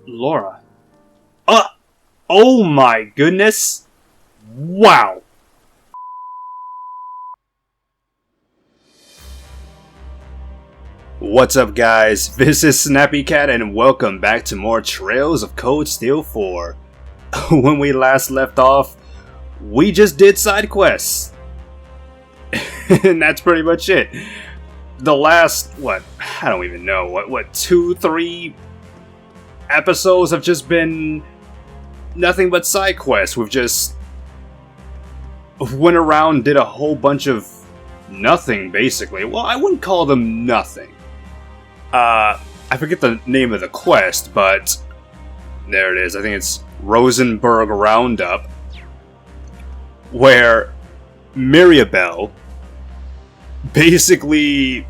Laura. Oh my goodness! Wow! What's up, guys? This is Snappy Cat, and welcome back to more Trails of Cold Steel 4. When we last left off, we just did side quests. And that's pretty much it. The last, I don't even know, 2-3 episodes have just been nothing but side quests. We've just went around, did a whole bunch of nothing, basically. Well, I wouldn't call them nothing. I forget the name of the quest, but there it is. I think it's Rosenberg Roundup, where Mirabelle basically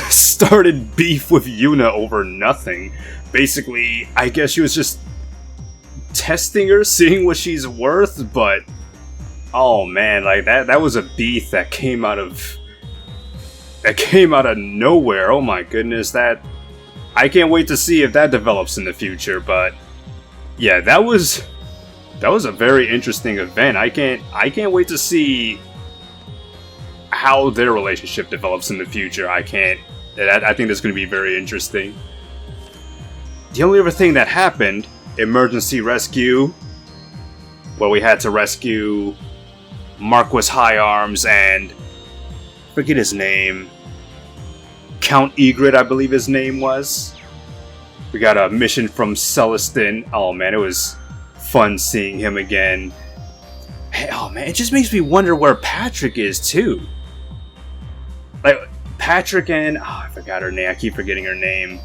started beef with Yuna over nothing. Basically, I guess she was just testing her, seeing what she's worth, but oh man, like that was a beef that came out of nowhere. Oh my goodness, that I can't wait to see if that develops in the future. But yeah, that was a very interesting event. I can't wait to see how their relationship develops in the future. I think that's going to be very interesting. The only other thing that happened, emergency rescue, where we had to rescue Marquis High Arms and forget his name, Count Egret, I believe his name was. We got a mission from Celestin. Oh man, it was fun seeing him again. Hey, oh man, it just makes me wonder where Patrick is too. Like Patrick and I forgot her name. I keep forgetting her name.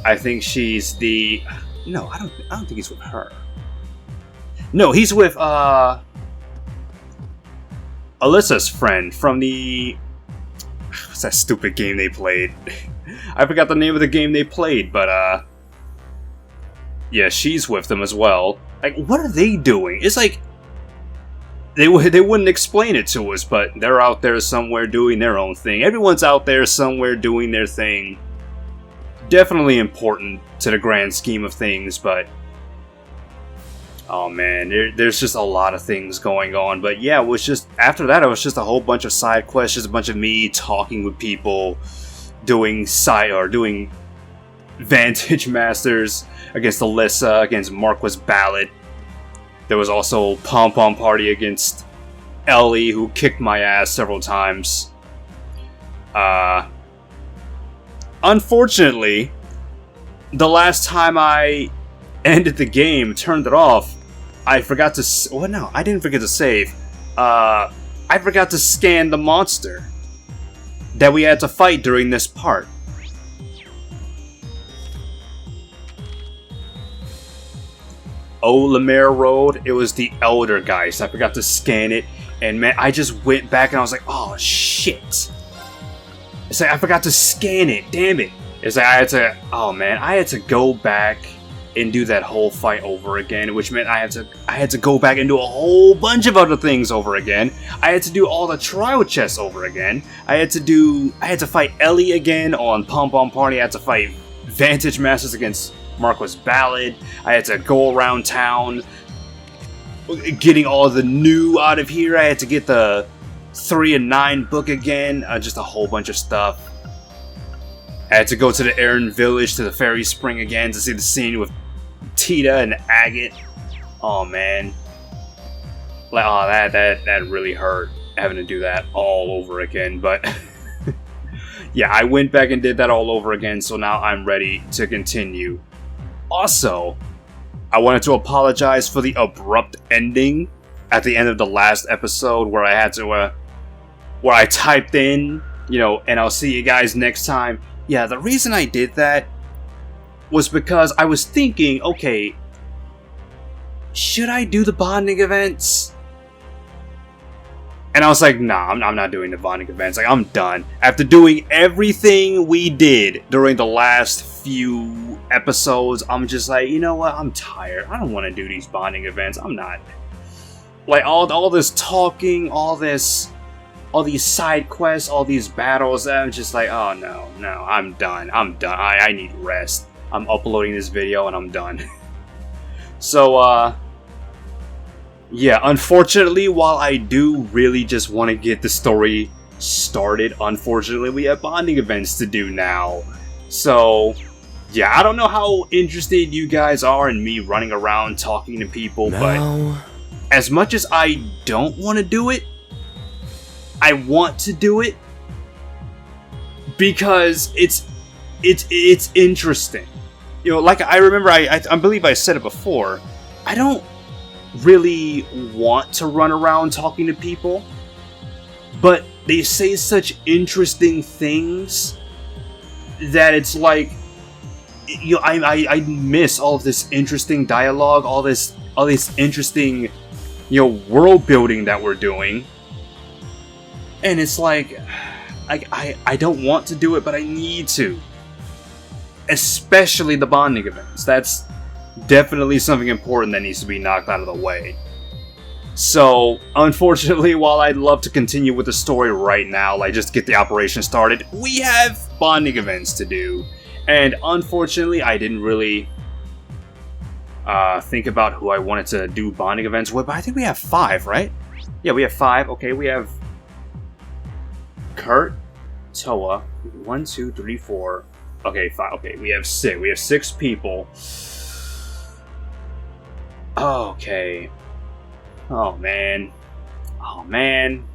I think she's the no. I don't think he's with her. No, he's with Alyssa's friend from the what's that stupid game they played? I forgot the name of the game they played, but yeah, she's with them as well. Like, what are they doing? It's like they wouldn't explain it to us, but they're out there somewhere doing their own thing. Everyone's out there somewhere doing their thing. Definitely important to the grand scheme of things, but oh man, there's just a lot of things going on. But yeah, it was just after that, it was just a whole bunch of side quests, just a bunch of me talking with people, doing Vantage Masters against Alyssa, against Marquis Ballot. There was also Pom Pom Party against Ellie, who kicked my ass several times. Unfortunately, the last time I ended the game, turned it off, I forgot to... Well, no, I didn't forget to save. I forgot to scan the monster that we had to fight during this part. Olamere Road, it was the Elder Geist. I forgot to scan it, and man, I just went back and I was like, oh shit. It's like I forgot to scan it, damn it. It's like I had to go back and do that whole fight over again, which meant I had to go back and do a whole bunch of other things over again. I had to do all the trial chests over again. I had to fight Ellie again on Pom Pom Party. I had to fight Vantage Masters against Marquis Ballad. I had to go around town getting all the new out of here. I had to get the 3 and 9 book again. Just a whole bunch of stuff. I had to go to the Aran Village, to the Fairy Spring again to see the scene with Tita and Agate. Oh man, like that really hurt having to do that all over again. But yeah, I went back and did that all over again, so now I'm ready to continue. Also, I wanted to apologize for the abrupt ending at the end of the last episode where I had to where I typed in, and I'll see you guys next time. Yeah, the reason I did that was because I was thinking, okay, should I do the bonding events? And I was like, nah, I'm not doing the bonding events. Like, I'm done. After doing everything we did during the last few episodes, I'm just like, you know what? I'm tired. I don't want to do these bonding events. I'm not. Like, all this talking, all these side quests, all these battles, I'm just like, oh no, I'm done. I need rest. I'm uploading this video and I'm done. So, yeah, unfortunately, while I do really just want to get the story started, unfortunately, we have bonding events to do now. So, yeah, I don't know how interested you guys are in me running around talking to people, but as much as I don't want to do it, I want to do it because it's interesting. You know, like I remember, I believe I said it before, I don't really want to run around talking to people, but they say such interesting things that it's like, you know, I miss all of this interesting dialogue, all this interesting, you know, world building that we're doing, and it's like, I don't want to do it, but I need to, especially the bonding events. That's definitely something important that needs to be knocked out of the way. So, unfortunately, while I'd love to continue with the story right now, like just get the operation started, we have bonding events to do. And unfortunately, I didn't really think about who I wanted to do bonding events with, but I think we have 5, right? Yeah, we have 5. Okay, we have Kurt, Toa, 1, 2, 3, 4. Okay, 5. Okay, we have 6. We have 6 people. Okay. Oh, man. Oh, man.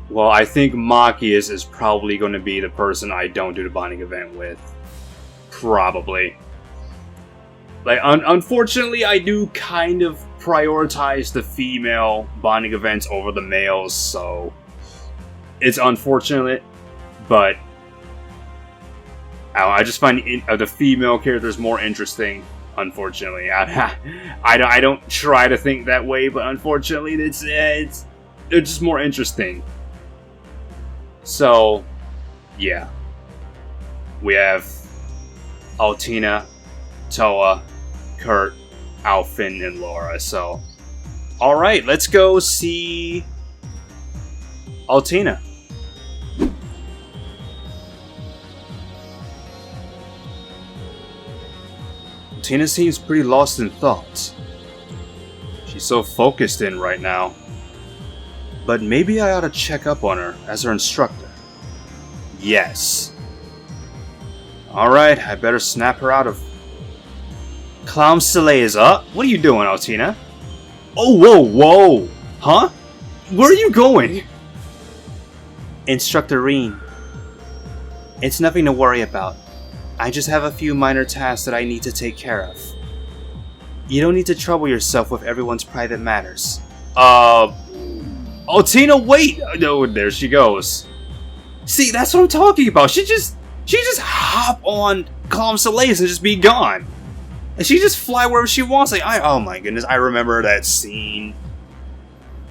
Well, I think Machias is probably going to be the person I don't do the bonding event with. Probably. Like, unfortunately, I do kind of prioritize the female bonding events over the males, so it's unfortunate, but I just find the female characters more interesting. Unfortunately, I don't try to think that way, but unfortunately, they're just more interesting. So, yeah, we have Altina, Toa, Kurt, Alfin, and Laura. So, all right, let's go see Altina. Tina seems pretty lost in thought. She's so focused in right now. But maybe I ought to check up on her as her instructor. Yes. Alright, I better snap her out of... Clown Soleil is up? What are you doing, Altina? Oh, whoa! Huh? Where are you going? Instructor Reen. It's nothing to worry about. I just have a few minor tasks that I need to take care of. You don't need to trouble yourself with everyone's private matters. Altina, wait! No, there she goes. See, that's what I'm talking about. She just hop on Calm Soleil's and just be gone. And she just fly wherever she wants. Like, oh my goodness, I remember that scene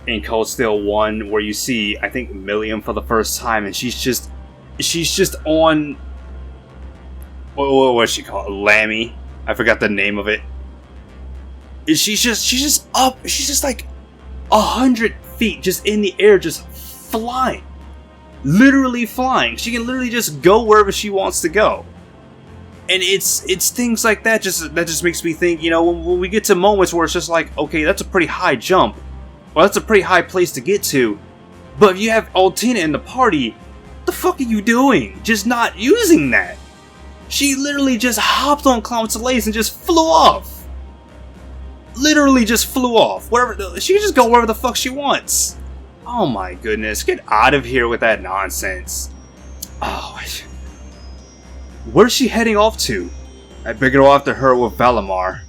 in Cold Steel 1 where you see, I think, Milliam for the first time, and she's just on... What's she called? Lammy? I forgot the name of it. She's just up. She's just like 100 feet, just in the air, just flying. Literally flying. She can literally just go wherever she wants to go. And it's things like that just makes me think, you know, when we get to moments where it's just like, okay, that's a pretty high jump. Well, that's a pretty high place to get to. But if you have Altina in the party, what the fuck are you doing? Just not using that. She literally just hopped on Clown Soleil's and just flew off. Literally just flew off. Wherever she can just go wherever the fuck she wants. Oh my goodness, get out of here with that nonsense. Oh, where's she heading off to? I better go after her with Valimar.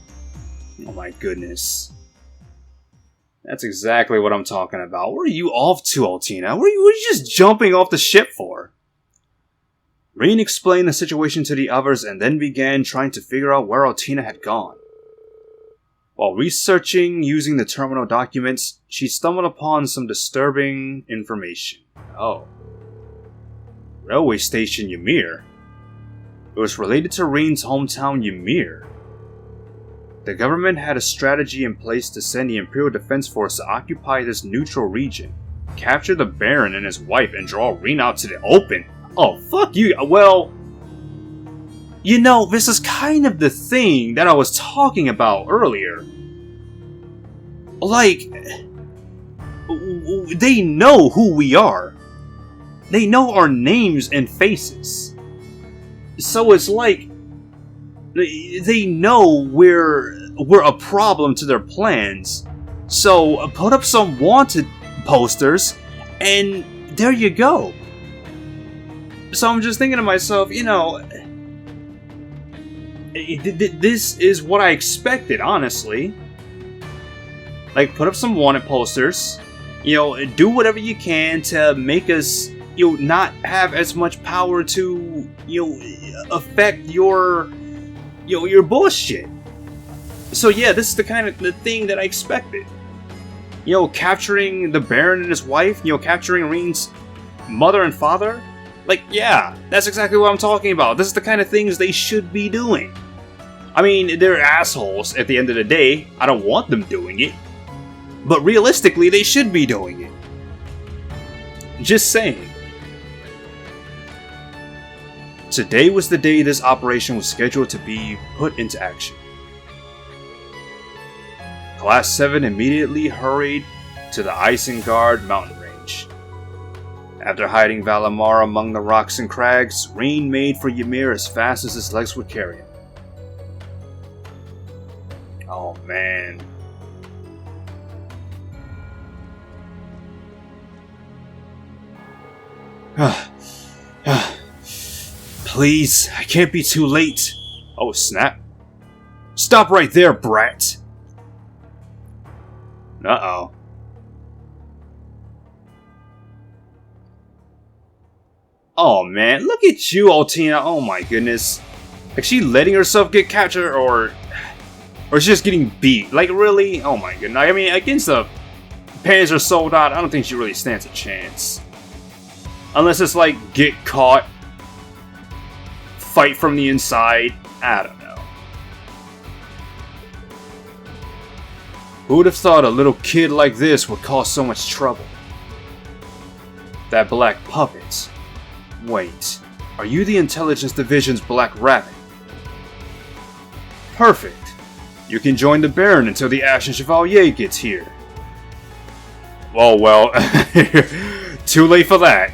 Oh my goodness. That's exactly what I'm talking about. Where are you off to, Altina? What are you just jumping off the ship for? Reen explained the situation to the others and then began trying to figure out where Altina had gone. While researching using the terminal documents, she stumbled upon some disturbing information. Oh. Railway Station Ymir. It was related to Reen's hometown Ymir. The government had a strategy in place to send the Imperial Defense Force to occupy this neutral region, capture the Baron and his wife, and draw Reen out to the open. Oh, fuck you. Well, You know, this is kind of the thing that I was talking about earlier. Like, they know who we are. They know our names and faces. So it's like, they know we're a problem to their plans. So put up some wanted posters, and there you go. So I'm just thinking to myself, you know, this is what I expected, honestly. Like, put up some wanted posters, you know, do whatever you can to make us, you know, not have as much power to, you know, affect your, you know, your bullshit. So yeah, this is the kind of the thing that I expected. You know, capturing the Baron and his wife, you know, capturing Reen's mother and father. Like, yeah, that's exactly what I'm talking about. This is the kind of things they should be doing. I mean, they're assholes at the end of the day. I don't want them doing it. But realistically, they should be doing it. Just saying. Today was the day this operation was scheduled to be put into action. Class 7 immediately hurried to the Isengard mountain range. After hiding Valimar among the rocks and crags, Reen made for Ymir as fast as his legs would carry him. Oh man. Please, I can't be too late. Oh snap. Stop right there, brat. Uh-oh. Oh man, look at you, Altina. Oh my goodness. Like, she letting herself get captured, or she's just getting beat? Like, really? Oh my goodness. I mean, against the Panzer Soldat, I don't think she really stands a chance. Unless it's like, get caught, fight from the inside. I don't know. Who would have thought a little kid like this would cause so much trouble? That black puppet. Wait, are you the Intelligence Division's Black Rabbit? Perfect. You can join the Baron until the Ashen Chevalier gets here. Oh well, too late for that.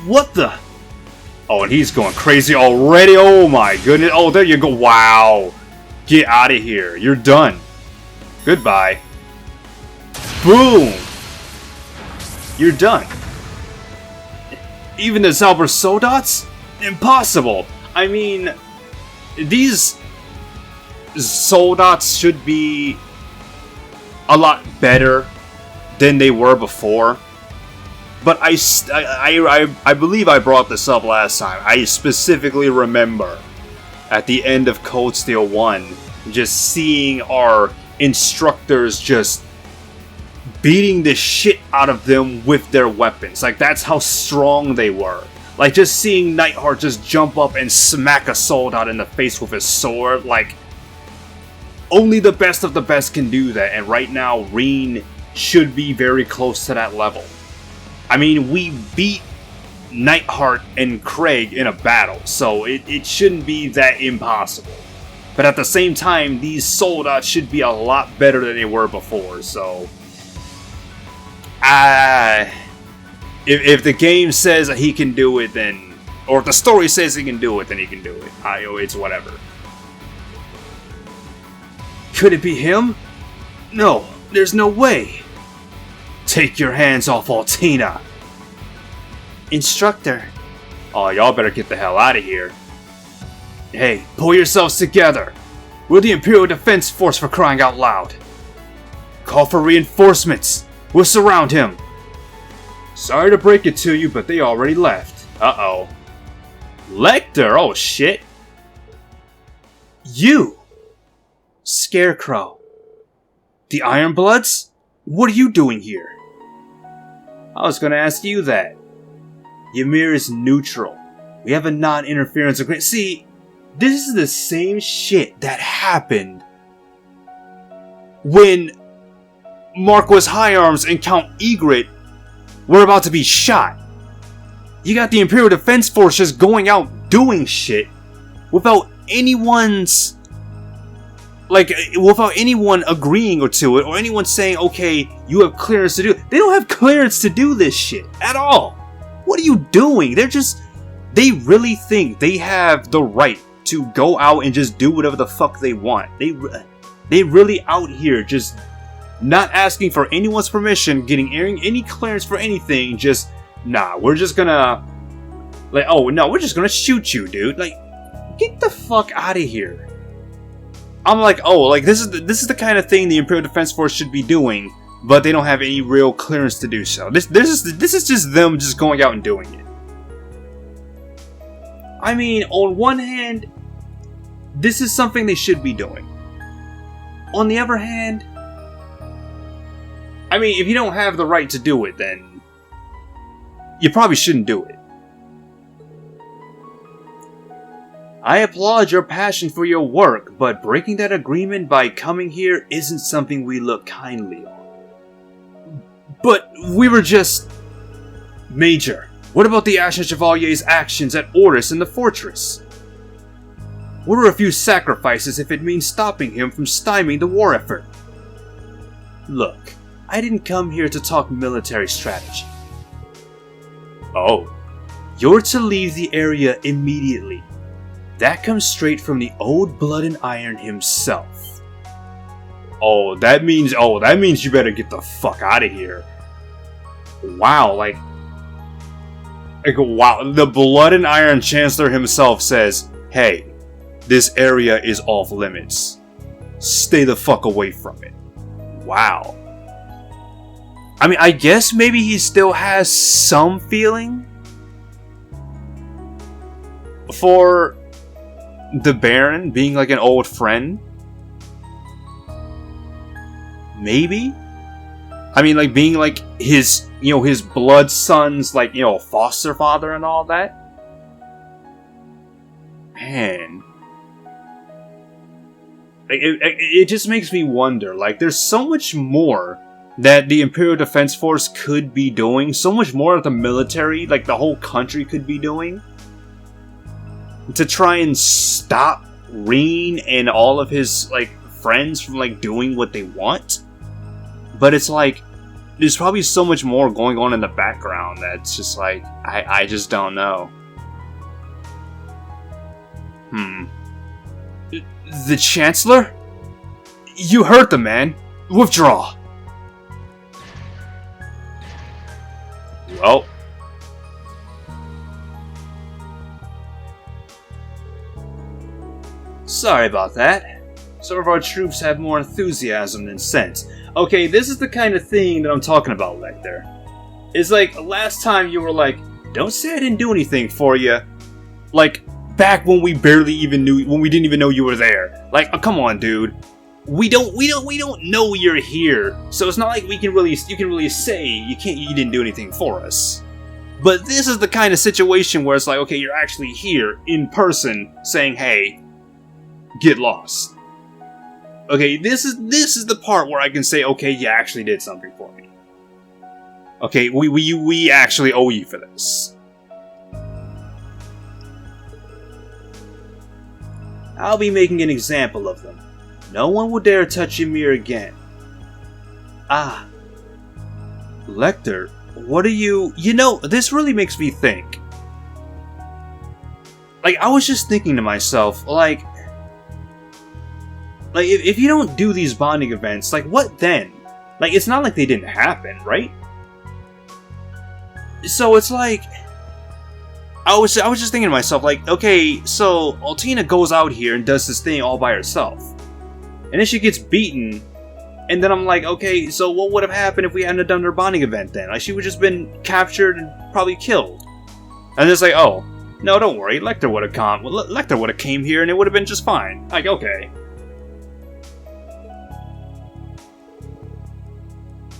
What the? Oh, and he's going crazy already. Oh my goodness. Oh, there you go. Wow. Get out of here. You're done. Goodbye. Boom. You're done. Even the Zalber Soldats? Impossible. I mean, these Soldats should be a lot better than they were before. But I believe I brought this up last time. I specifically remember at the end of Cold Steel 1, just seeing our instructors just beating the shit out of them with their weapons. Like, that's how strong they were. Like, just seeing Nightheart just jump up and smack a Soldat in the face with his sword. Like, only the best of the best can do that. And right now, Reen should be very close to that level. I mean, we beat Nightheart and Craig in a battle, so it shouldn't be that impossible. But at the same time, these Soldats should be a lot better than they were before, so... If the game says that he can do it, then... Or if the story says he can do it, then he can do it. It's whatever. Could it be him? No, there's no way. Take your hands off Altina. Instructor. Oh, y'all better get the hell out of here. Hey, pull yourselves together. We're the Imperial Defense Force, for crying out loud. Call for reinforcements. We'll surround him. Sorry to break it to you, but they already left. Uh-oh. Lecter? Oh, shit. You. Scarecrow. The Ironbloods? What are you doing here? I was gonna ask you that. Ymir is neutral. We have a non-interference agreement. See, this is the same shit that happened when Marquis Higharms and Count Egret were about to be shot. You got the Imperial Defense Force just going out doing shit without anyone's, like, without anyone agreeing to it, or anyone saying, okay, you have clearance to do it. They don't have clearance to do this shit at all. What are you doing? They really think they have the right to go out and just do whatever the fuck they want. They really out here just not asking for anyone's permission, getting any clearance for anything, just, nah, we're just gonna, like, oh no, we're just gonna shoot you, dude. Like, get the fuck out of here. I'm like, oh, like, this is the kind of thing the Imperial Defense Force should be doing, but they don't have any real clearance to do so. This is just them just going out and doing it. I mean, on one hand, this is something they should be doing. On the other hand, I mean, if you don't have the right to do it, then you probably shouldn't do it. I applaud your passion for your work, but breaking that agreement by coming here isn't something we look kindly on. But we were just... Major, what about the Ashen Chevalier's actions at Ortis in the fortress? What are a few sacrifices if it means stopping him from stymieing the war effort? Look, I didn't come here to talk military strategy. Oh, you're to leave the area immediately. That comes straight from the old Blood and Iron himself. Oh, that means you better get the fuck out of here. Wow, like wow, the Blood and Iron Chancellor himself says, hey, this area is off limits. Stay the fuck away from it. Wow. I mean, I guess maybe he still has some feeling for the Baron being like an old friend. Maybe? I mean, like, being like his, you know, his blood son's, like, you know, foster father and all that. Man. It just makes me wonder, like, there's so much more that the Imperial Defense Force could be doing, so much more that the military, like, the whole country could be doing, to try and stop Reen and all of his, like, friends from, like, doing what they want. But it's like, there's probably so much more going on in the background that's just like, I just don't know. The Chancellor? You heard the man. Withdraw. Well. Sorry about that. Some of our troops have more enthusiasm than sense. Okay, this is the kind of thing that I'm talking about, Lecter. It's like, last time you were like, don't say I didn't do anything for you. Like, back when we barely even knew, when we didn't even know you were there. Like, oh, come on, dude. We don't know you're here, so it's not like you can really say you didn't do anything for us. But this is the kind of situation where it's like, okay, you're actually here in person saying, hey, get lost. Okay, this is the part where I can say, okay, you actually did something for me. Okay, we actually owe you for this. I'll be making an example of them. No one will dare touch Ymir again. Ah. Lecter, what are you... You know, this really makes me think. Like, I was just thinking to myself, like, if you don't do these bonding events, like, what then? Like, it's not like they didn't happen, right? So it's like... I was just thinking to myself, like, okay, so Altina goes out here and does this thing all by herself. And then she gets beaten. And then I'm like, okay, so what would have happened if we hadn't done her bonding event then? Like, she would have just been captured and probably killed. And it's like, oh, no, don't worry, Lecter would have come. Well, Lecter would have came here and it would have been just fine. Like, okay.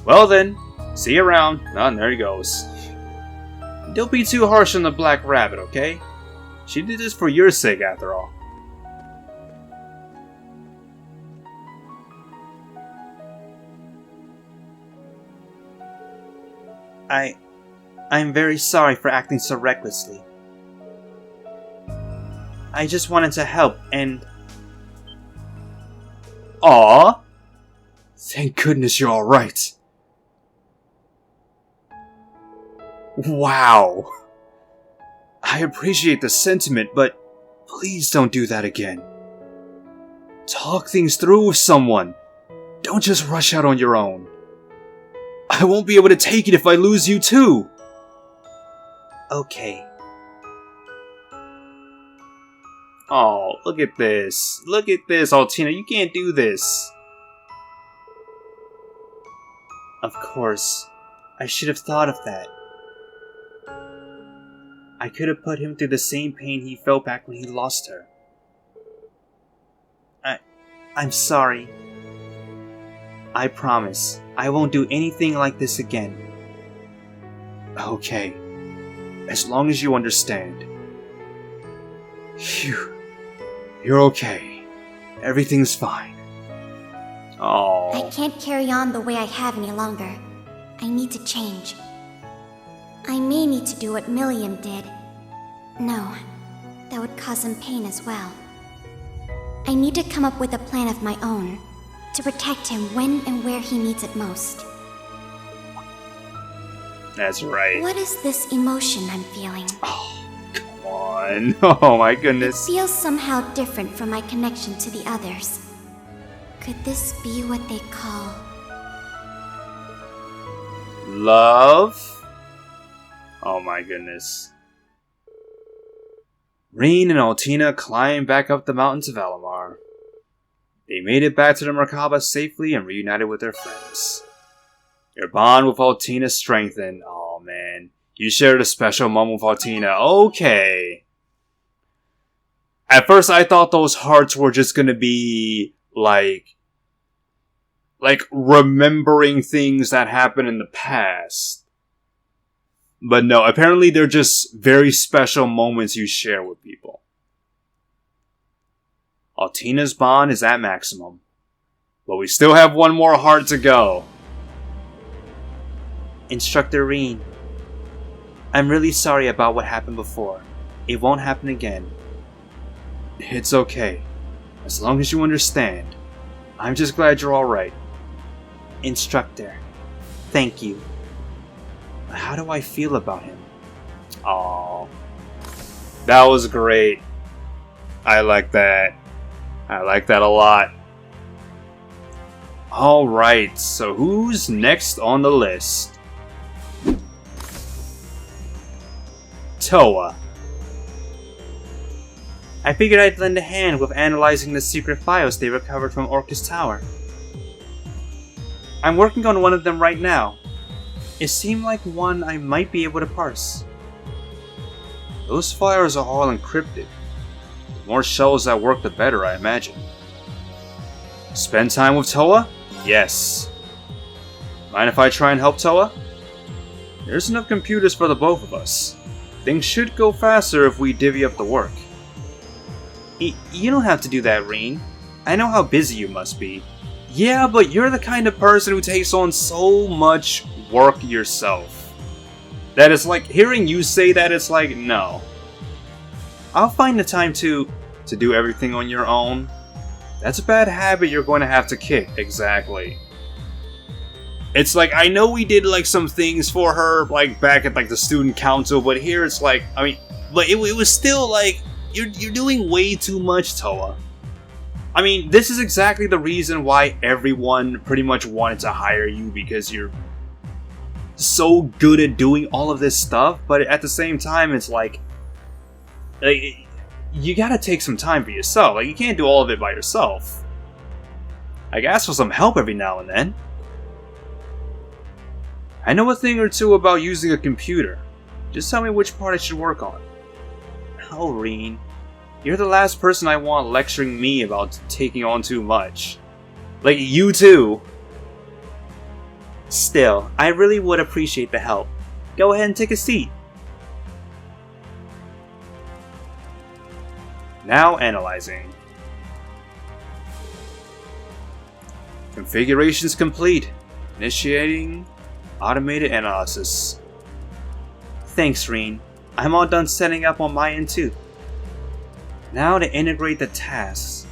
Well then, see you around. Oh, and there he goes. Don't be too harsh on the Black Rabbit, okay? She did this for your sake, after all. I'm very sorry for acting so recklessly. I just wanted to help, and... Aw! Thank goodness you're alright. Wow. I appreciate the sentiment, but please don't do that again. Talk things through with someone. Don't just rush out on your own. I won't be able to take it if I lose you too. Okay. Oh, look at this. Look at this, Altina. You can't do this. Of course. I should have thought of that. I could have put him through the same pain he felt back when he lost her. I'm sorry. I promise, I won't do anything like this again. Okay. As long as you understand. Phew. You're okay. Everything's fine. Oh. I can't carry on the way I have any longer. I need to change. I may need to do what Milliam did. No, that would cause him pain as well. I need to come up with a plan of my own, to protect him when and where he needs it most. That's right. What is this emotion I'm feeling? Oh, come on. Oh my goodness. It feels somehow different from my connection to the others. Could this be what they call... love? Oh my goodness. Reen and Altina climbed back up the mountains of Alamar. They made it back to the Merkaba safely and reunited with their friends. Your bond with Altina strengthened. Oh man. You shared a special moment with Altina. Okay. At first I thought those hearts were just gonna be like remembering things that happened in the past. But no, apparently they're just very special moments you share with people. Altina's bond is at maximum. But we still have one more heart to go. Instructor Reen, I'm really sorry about what happened before. It won't happen again. It's okay. As long as you understand. I'm just glad you're alright. Instructor, thank you. How do I feel about him? Aww. That was great. I like that. I like that a lot. Alright, so who's next on the list? Toa. I figured I'd lend a hand with analyzing the secret files they recovered from Orcus Tower. I'm working on one of them right now. It seemed like one I might be able to parse. Those files are all encrypted. The more shells that work, the better, I imagine. Spend time with Toa? Yes. Mind if I try and help Toa? There's enough computers for the both of us. Things should go faster if we divvy up the work. You don't have to do that, Reen. I know how busy you must be. Yeah, but you're the kind of person who takes on so much work yourself. That is like, hearing you say that, it's like, no. I'll find the time to do everything on your own. That's a bad habit you're going to have to kick. Exactly. It's like, I know we did like some things for her, like back at like the student council, but here it's like, I mean, but it was still like, you're doing way too much, Toa. I mean, this is exactly the reason why everyone pretty much wanted to hire you, because you're so good at doing all of this stuff, but at the same time, it's like you gotta take some time for yourself. Like, you can't do all of it by yourself. Like, ask for some help every now and then. I know a thing or two about using a computer. Just tell me which part I should work on. Oh, Reen. You're the last person I want lecturing me about taking on too much. Like, you too. Still, I really would appreciate the help. Go ahead and take a seat. Now analyzing. Configurations complete. Initiating automated analysis. Thanks, Reen. I'm all done setting up on my end too. Now to integrate the tasks.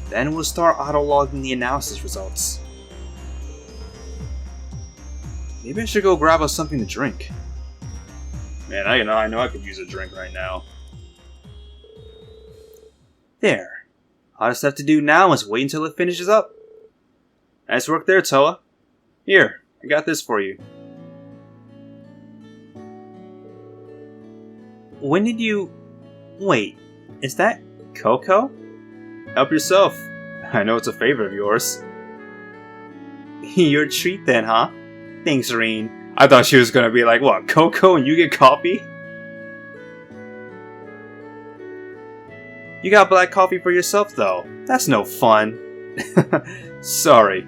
Then we'll start auto-logging the analysis results. Maybe I should go grab us something to drink. Man, I know I could use a drink right now. There. All I just have to do now is wait until it finishes up. Nice work there, Toa. Here, I got this for you. When did you... Wait, is that Coco? Help yourself. I know it's a favorite of yours. Your treat then, huh? Thanks, Reen. I thought she was gonna be like, what, Coco and you get coffee? You got black coffee for yourself, though. That's no fun. Sorry.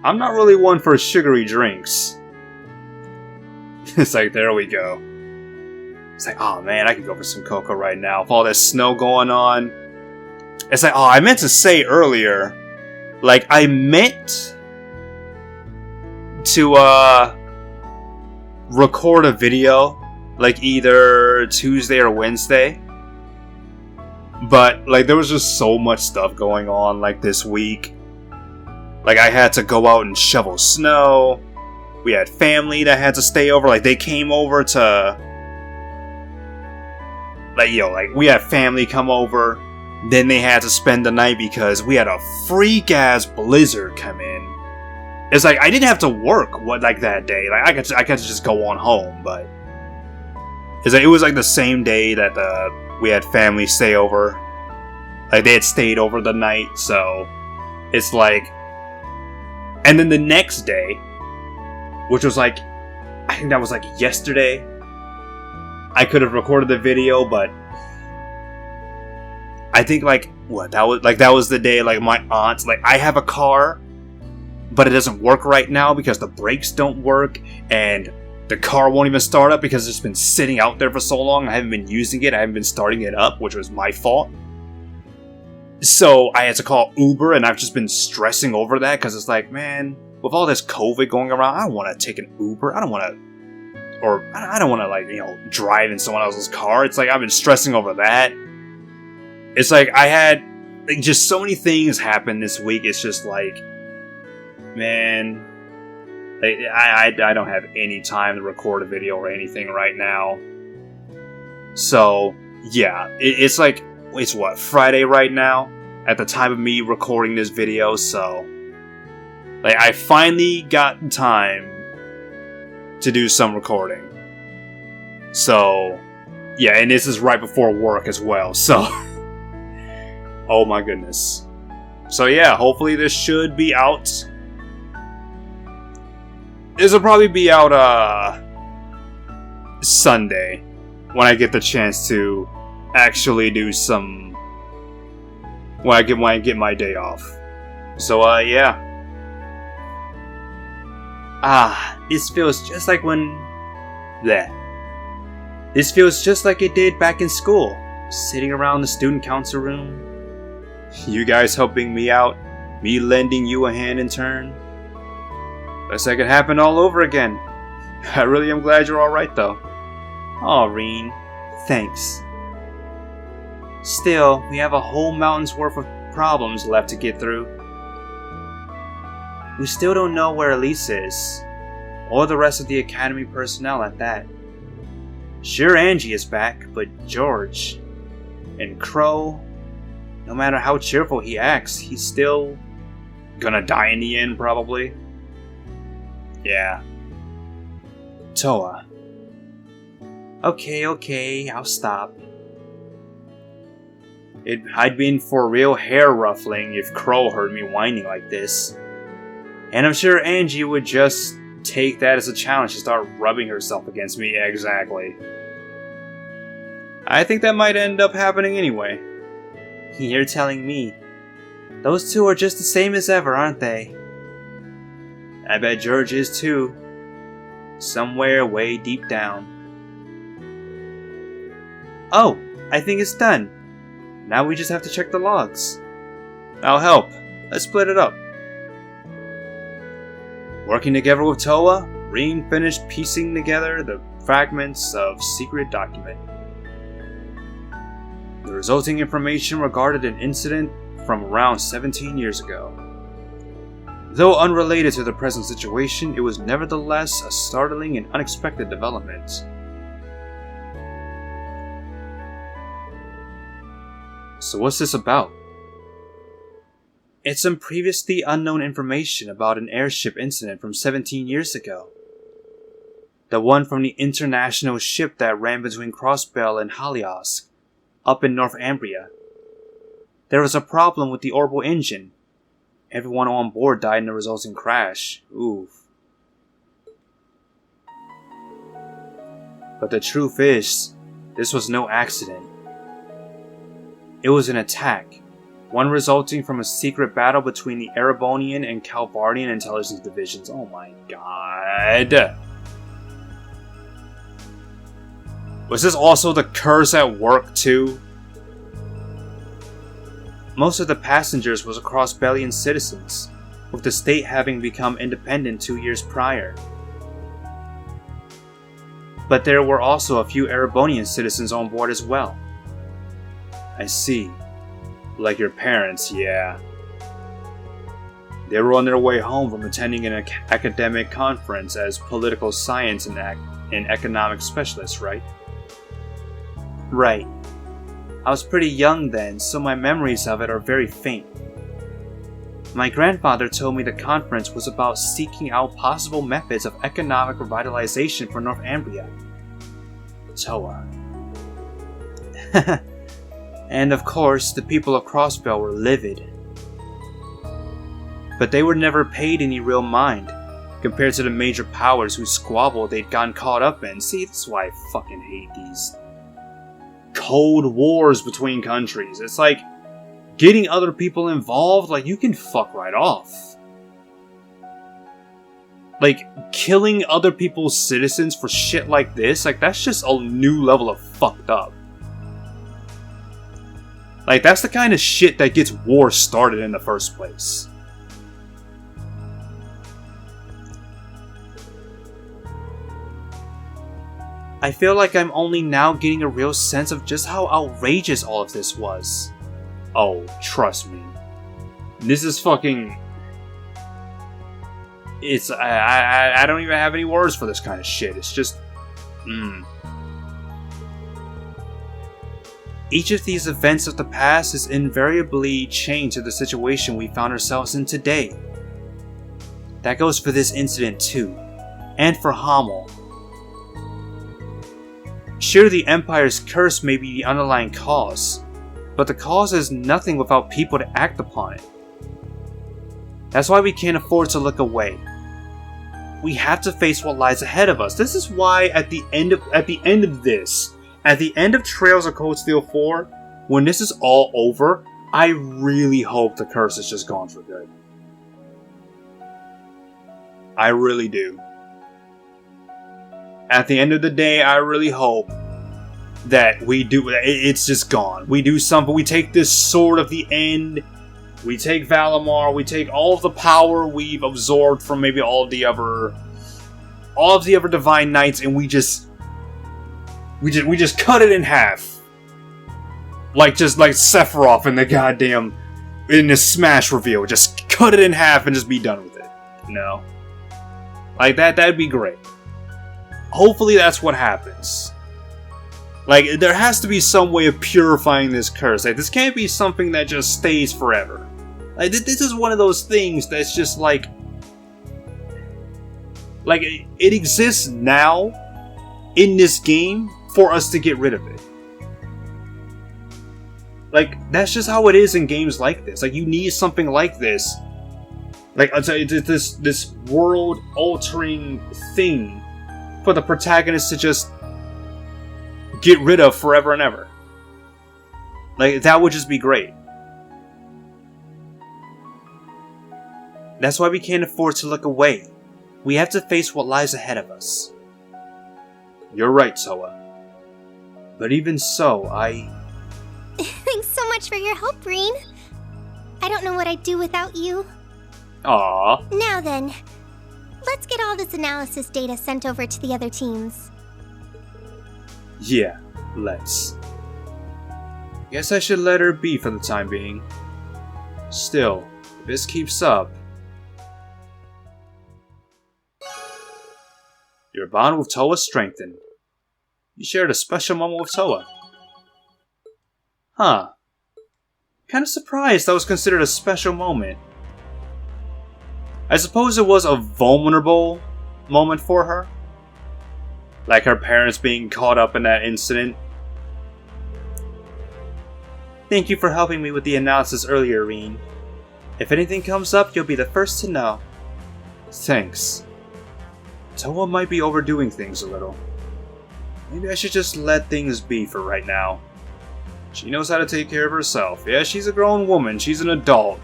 I'm not really one for sugary drinks. It's like, there we go. It's like, oh man, I could go for some cocoa right now. With all this snow going on. It's like, oh, I meant to say earlier. Like, I meant to, record a video. Like, either Tuesday or Wednesday. But, like, there was just so much stuff going on, like, this week. Like, I had to go out and shovel snow. We had family that had to stay over. Like, they came over to... Like, like, we had family come over. Then they had to spend the night because we had a freak-ass blizzard come in. It's like, I didn't have to work, that day. Like, I could just go on home, but... It's like, it was, like, the same day that, we had family stay over. Like, they had stayed over the night, so... It's like... And then the next day, which was like... I think that was like yesterday. I could have recorded the video, but... I think like... That was the day, like, my aunt's... Like, I have a car, but it doesn't work right now because the brakes don't work, and... The car won't even start up because it's been sitting out there for so long. I haven't been using it. I haven't been starting it up, which was my fault. So I had to call Uber, and I've just been stressing over that because it's like, man, with all this COVID going around, I don't want to take an Uber. I don't want to, like, drive in someone else's car. It's like I've been stressing over that. It's like I had just so many things happen this week. It's just like, man... I don't have any time to record a video or anything right now. So, yeah. It's like, it's what, Friday right now? At the time of me recording this video, so... Like, I finally got time to do some recording. So, yeah, and this is right before work as well, so... Oh my goodness. So yeah, hopefully this should be out... This will probably be out, Sunday, when I get the chance to actually do some... When I get my day off. So, yeah. This feels just like when... This feels just like it did back in school. Sitting around the student council room. You guys helping me out. Me lending you a hand in turn. Looks like it happened all over again. I really am glad you're alright, though. Aw, Reen. Thanks. Still, we have a whole mountain's worth of problems left to get through. We still don't know where Elise is, or the rest of the Academy personnel at that. Sure, Angie is back, but George and Crow, no matter how cheerful he acts, he's still gonna die in the end, probably. Yeah. Toa. Okay, I'll stop. I'd been for real hair ruffling if Crow heard me whining like this. And I'm sure Angie would just take that as a challenge to start rubbing herself against me. Exactly. I think that might end up happening anyway. You're telling me. Those two are just the same as ever, aren't they? I bet George is too. Somewhere way deep down. Oh, I think it's done. Now we just have to check the logs. I'll help. Let's split it up. Working together with Toa, Reen finished piecing together the fragments of secret document. The resulting information regarded an incident from around 17 years ago. Though unrelated to the present situation, it was nevertheless a startling and unexpected development. So what's this about? It's some previously unknown information about an airship incident from 17 years ago. The one from the international ship that ran between Crossbell and Haliask, up in Northumbria. There was a problem with the orbital engine. Everyone on board died in the resulting crash. Oof. But the truth is, this was no accident. It was an attack, one resulting from a secret battle between the Erebonian and Calvardian intelligence divisions. Oh my god. Was this also the curse at work too? Most of the passengers was Crossbellian citizens, with the state having become independent 2 years prior. But there were also a few Erebonian citizens on board as well. I see. Like your parents, yeah. They were on their way home from attending an academic conference as political science and economic specialists, right? Right. I was pretty young then, so my memories of it are very faint. My grandfather told me the conference was about seeking out possible methods of economic revitalization for Northumbria. Toa. And of course, the people of Crossbell were livid. But they were never paid any real mind, compared to the major powers whose squabble they'd gotten caught up in. See, that's why I fucking hate these cold wars between countries. It's like, getting other people involved, like, you can fuck right off. Like, killing other people's citizens for shit like this, like, that's just a new level of fucked up. Like, that's the kind of shit that gets war started in the first place. I feel like I'm only now getting a real sense of just how outrageous all of this was. Oh, trust me. This is fucking... It's... I don't even have any words for this kind of shit. It's just... Each of these events of the past is invariably chained to the situation we found ourselves in today. That goes for this incident too. And for Hamel. Sure, the Empire's curse may be the underlying cause, but the cause is nothing without people to act upon it. That's why we can't afford to look away. We have to face what lies ahead of us. This is why at the end of Trails of Cold Steel 4, when this is all over, I really hope the curse is just gone for good. I really do. At the end of the day, I really hope that it's just gone. We do something, we take this sword of the end, we take Valimar, we take all of the power we've absorbed from maybe all of the other Divine Knights, and we just cut it in half. Like Sephiroth in the Smash reveal. Just cut it in half and just be done with it. You know? Like that'd be great. Hopefully that's what happens. Like, there has to be some way of purifying this curse. Like, this can't be something that just stays forever. Like, this is one of those things that's just like it exists now in this game for us to get rid of it. Like, that's just how it is in games like this. Like, you need something like this. Like, this world-altering thing for the protagonist to just get rid of forever and ever. Like, that would just be great. That's why we can't afford to look away. We have to face what lies ahead of us. You're right, Toa. But even so, Thanks so much for your help, Breen. I don't know what I'd do without you. Aww. Now then, let's get all this analysis data sent over to the other teams. Yeah, let's. Guess I should let her be for the time being. Still, if this keeps up... Your bond with Toa strengthened. You shared a special moment with Toa. Huh. Kinda surprised that was considered a special moment. I suppose it was a vulnerable moment for her. Like her parents being caught up in that incident. Thank you for helping me with the analysis earlier, Reen. If anything comes up, you'll be the first to know. Thanks. Toa might be overdoing things a little. Maybe I should just let things be for right now. She knows how to take care of herself. Yeah, she's a grown woman. She's an adult.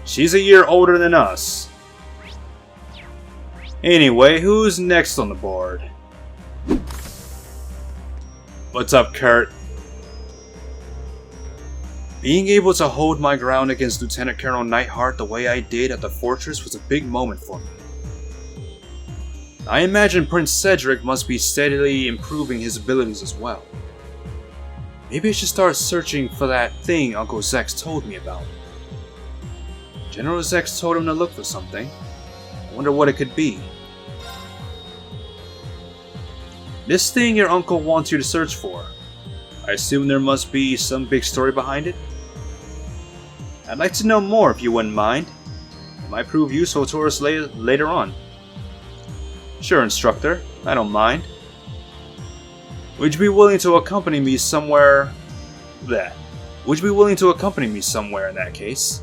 She's a year older than us. Anyway, who's next on the board? What's up, Kurt? Being able to hold my ground against Lieutenant Colonel Nightheart the way I did at the fortress was a big moment for me. I imagine Prince Cedric must be steadily improving his abilities as well. Maybe I should start searching for that thing Uncle Zex told me about. General Zex told him to look for something. I wonder what it could be. This thing your uncle wants you to search for. I assume there must be some big story behind it? I'd like to know more if you wouldn't mind. It might prove useful to us later on. Sure, instructor. I don't mind. Would you be willing to accompany me somewhere... Would you be willing to accompany me somewhere in that case?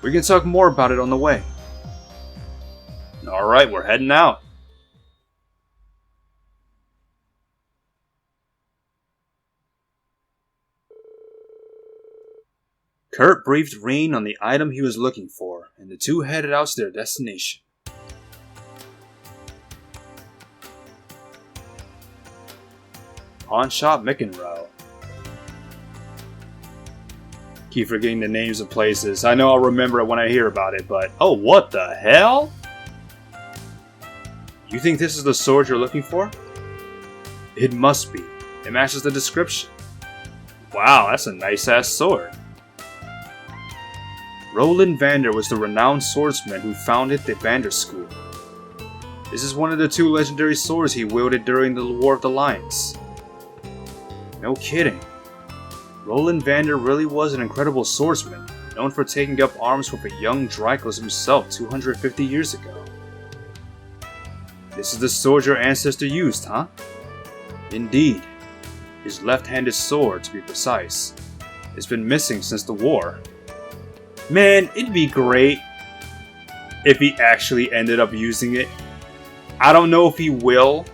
We can talk more about it on the way. Alright, we're heading out. Kurt briefed Reen on the item he was looking for, and the two headed out to their destination. Pawn Shop McEnroe. Keep forgetting the names of places. I know I'll remember it when I hear about it, but... Oh, what the hell? You think this is the sword you're looking for? It must be. It matches the description. Wow, that's a nice-ass sword. Roland Vander was the renowned swordsman who founded the Vander School. This is one of the two legendary swords he wielded during the War of the Lions. No kidding. Roland Vander really was an incredible swordsman, known for taking up arms with a young Dracos himself 250 years ago. This is the sword your ancestor used, huh? Indeed. His left-handed sword, to be precise. It's been missing since the war. Man, it'd be great if he actually ended up using it. I don't know if he will.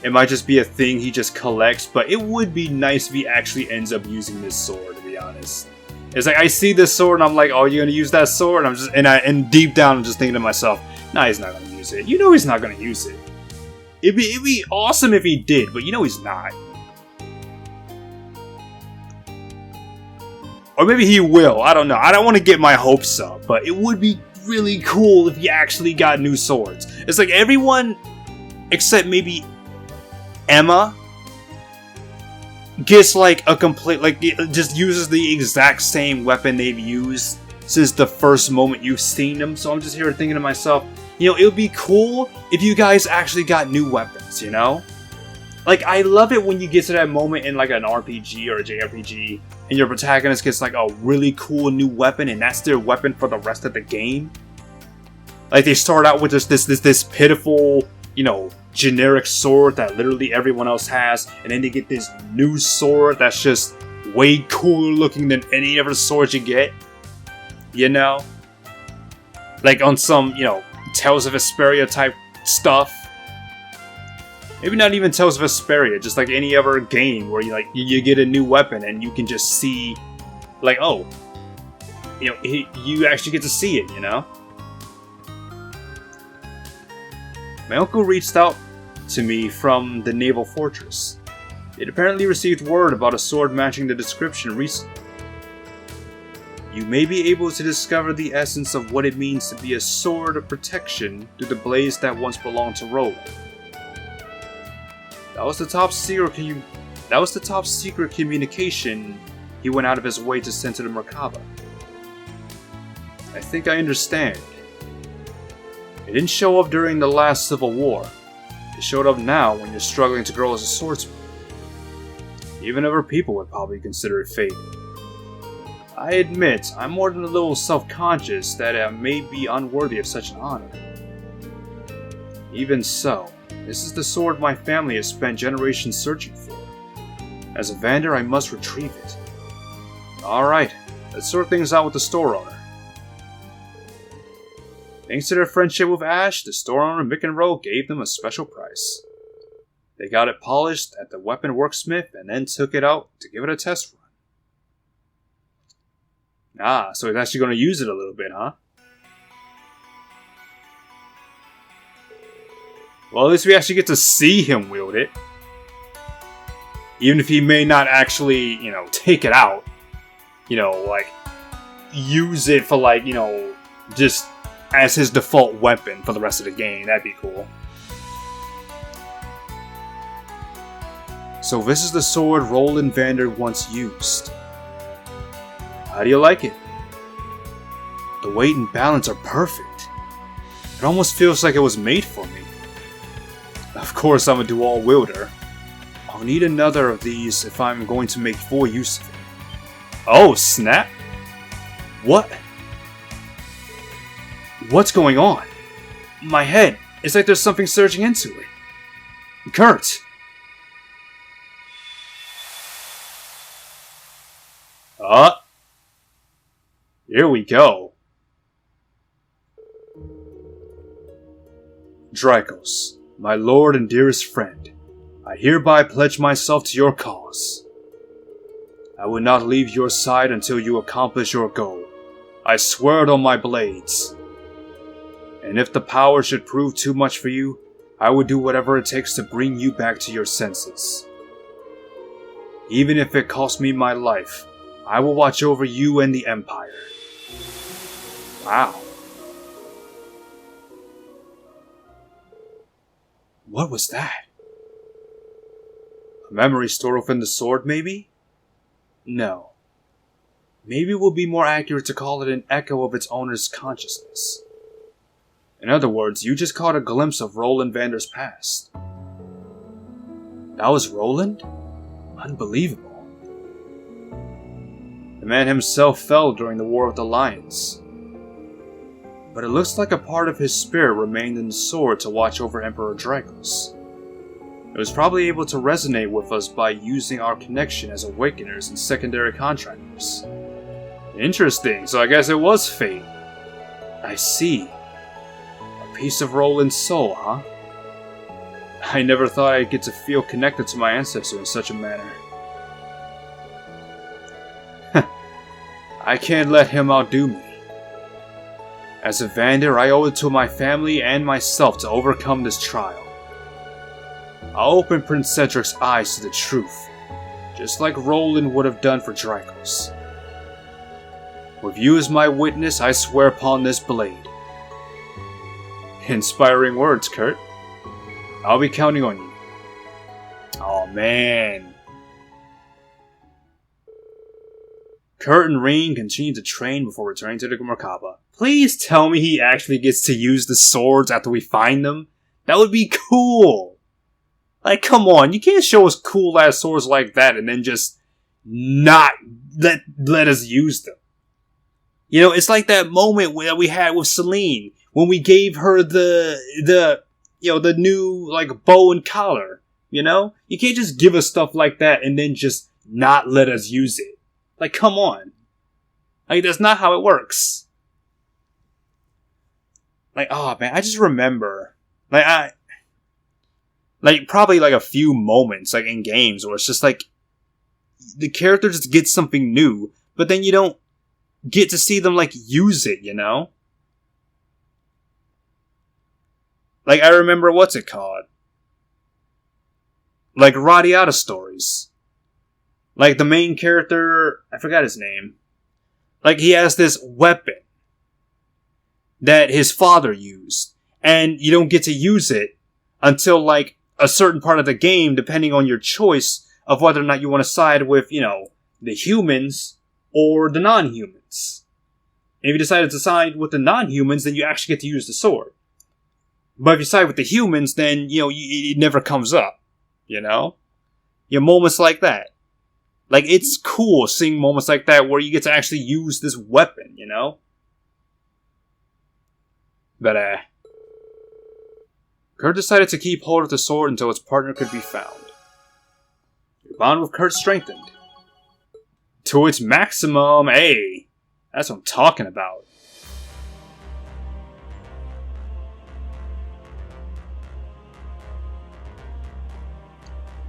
It might just be a thing he just collects, but it would be nice if he actually ends up using this sword, to be honest. It's like, I see this sword and I'm like, oh, you're gonna use that sword? And deep down I'm just thinking to myself, nah, he's not gonna use it. You know he's not gonna use it. It'd be awesome if he did, but you know he's not. Or maybe he will, I don't know. I don't want to get my hopes up, but it would be really cool if he actually got new swords. It's like everyone, except maybe Emma, gets like a complete, like, just uses the exact same weapon they've used since the first moment you've seen them. So I'm just here thinking to myself, you know, it would be cool if you guys actually got new weapons, you know? Like, I love it when you get to that moment in like an RPG or a JRPG and your protagonist gets like a really cool new weapon and that's their weapon for the rest of the game. Like, they start out with this pitiful, you know, generic sword that literally everyone else has, and then they get this new sword that's just way cooler looking than any other sword you get. You know? Like on some, you know, Tales of Vesperia type stuff. Maybe not even Tales of Vesperia, just like any other game where you get a new weapon and you can just see, like, oh, you know, you actually get to see it, you know? My uncle reached out to me from the naval fortress. It apparently received word about a sword matching the description recently. You may be able to discover the essence of what it means to be a sword of protection through the blades that once belonged to Roland. That was the top secret. That was the top secret communication he went out of his way to send to the Merkaba. I think I understand. It didn't show up during the last Civil War. It showed up now when you're struggling to grow as a swordsman. Even other people would probably consider it fate. I admit, I'm more than a little self-conscious that I may be unworthy of such an honor. Even so, this is the sword my family has spent generations searching for. As a Vander, I must retrieve it. Alright, let's sort things out with the store owner. Thanks to their friendship with Ash, the store owner Mick and Rowe gave them a special price. They got it polished at the weapon worksmith and then took it out to give it a test run. Ah, so he's actually going to use it a little bit, huh? Well, at least we actually get to see him wield it. Even if he may not actually, take it out. Use it for, just as his default weapon for the rest of the game. That'd be cool. So this is the sword Roland Vander once used. How do you like it? The weight and balance are perfect. It almost feels like it was made for me. Of course, I'm a dual wielder. I'll need another of these if I'm going to make full use of it. Oh, snap! What? What's going on? My head. It's like there's something surging into it. Kurt! Here we go. Dracos, my lord and dearest friend, I hereby pledge myself to your cause. I will not leave your side until you accomplish your goal. I swear it on my blades. And if the power should prove too much for you, I will do whatever it takes to bring you back to your senses. Even if it costs me my life, I will watch over you and the Empire. Wow. What was that? A memory stored within the sword, maybe? No. Maybe it would be more accurate to call it an echo of its owner's consciousness. In other words, you just caught a glimpse of Roland Vander's past. That was Roland? Unbelievable. The man himself fell during the War of the Lions. But it looks like a part of his spirit remained in the sword to watch over Emperor Dracos. It was probably able to resonate with us by using our connection as awakeners and secondary contractors. Interesting, so I guess it was fate. I see. A piece of Roland's soul, huh? I never thought I'd get to feel connected to my ancestor in such a manner. I can't let him outdo me. As a Vander, I owe it to my family and myself to overcome this trial. I'll open Prince Cedric's eyes to the truth, just like Roland would have done for Dracos. With you as my witness, I swear upon this blade. Inspiring words, Kurt. I'll be counting on you. Oh man. Kurt and Rain continue to train before returning to the Merkaba. Please tell me he actually gets to use the swords after we find them. That would be cool. Like, come on, you can't show us cool ass swords like that and then just not let us use them. It's like that moment that we had with Celine when we gave her the new like bow and collar. You can't just give us stuff like that and then just not let us use it. Like, come on. Like, that's not how it works. Like, oh man, I just remember, probably like a few moments, like in games where it's just like, the character just gets something new, but then you don't get to see them like use it, Like, I remember, what's it called? Like, Radiata stories. Like, the main character, I forgot his name. Like, he has this weapon that his father used, and you don't get to use it until, like, a certain part of the game, depending on your choice of whether or not you want to side with, the humans or the non-humans. And if you decided to side with the non-humans, then you actually get to use the sword. But if you side with the humans, then, it never comes up, moments like that. Like, it's cool seeing moments like that where you get to actually use this weapon, But, Kurt decided to keep hold of the sword until its partner could be found. Your bond with Kurt strengthened. To its maximum, hey! That's what I'm talking about.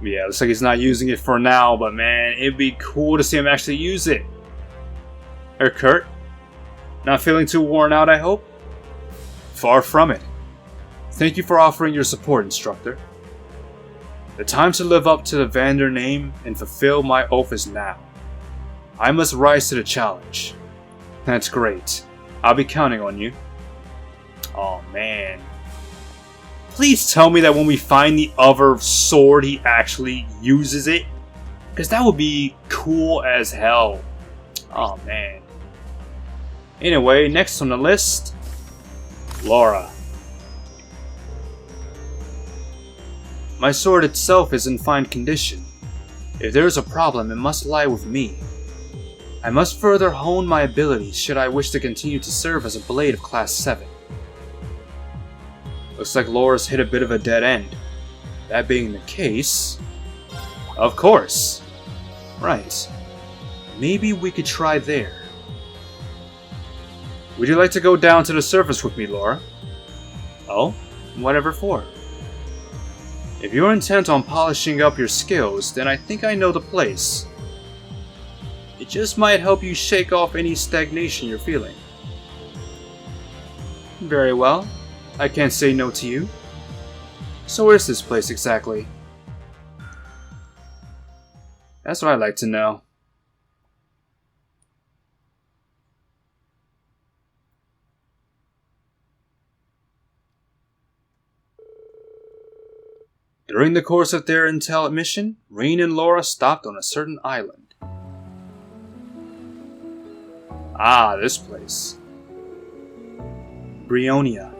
Yeah, looks like he's not using it for now, but man, it'd be cool to see him actually use it. Hey, Kurt? Not feeling too worn out, I hope? Far from it. Thank you for offering your support, instructor. The time to live up to the Vander name and fulfill my oath is now. I must rise to the challenge. That's great. I'll be counting on you. Oh man. Please tell me that when we find the other sword, he actually uses it. Because that would be cool as hell. Oh man. Anyway, next on the list, Laura. My sword itself is in fine condition. If there is a problem, it must lie with me. I must further hone my abilities should I wish to continue to serve as a blade of Class 7. Looks like Laura's hit a bit of a dead end. That being the case... Of course! Right. Maybe we could try there. Would you like to go down to the surface with me, Laura? Oh? Whatever for? If you're intent on polishing up your skills, then I think I know the place. It just might help you shake off any stagnation you're feeling. Very well. I can't say no to you. So where's this place exactly? That's what I'd like to know. During the course of their intel mission, Rean and Laura stopped on a certain island. Ah, this place. Brionia.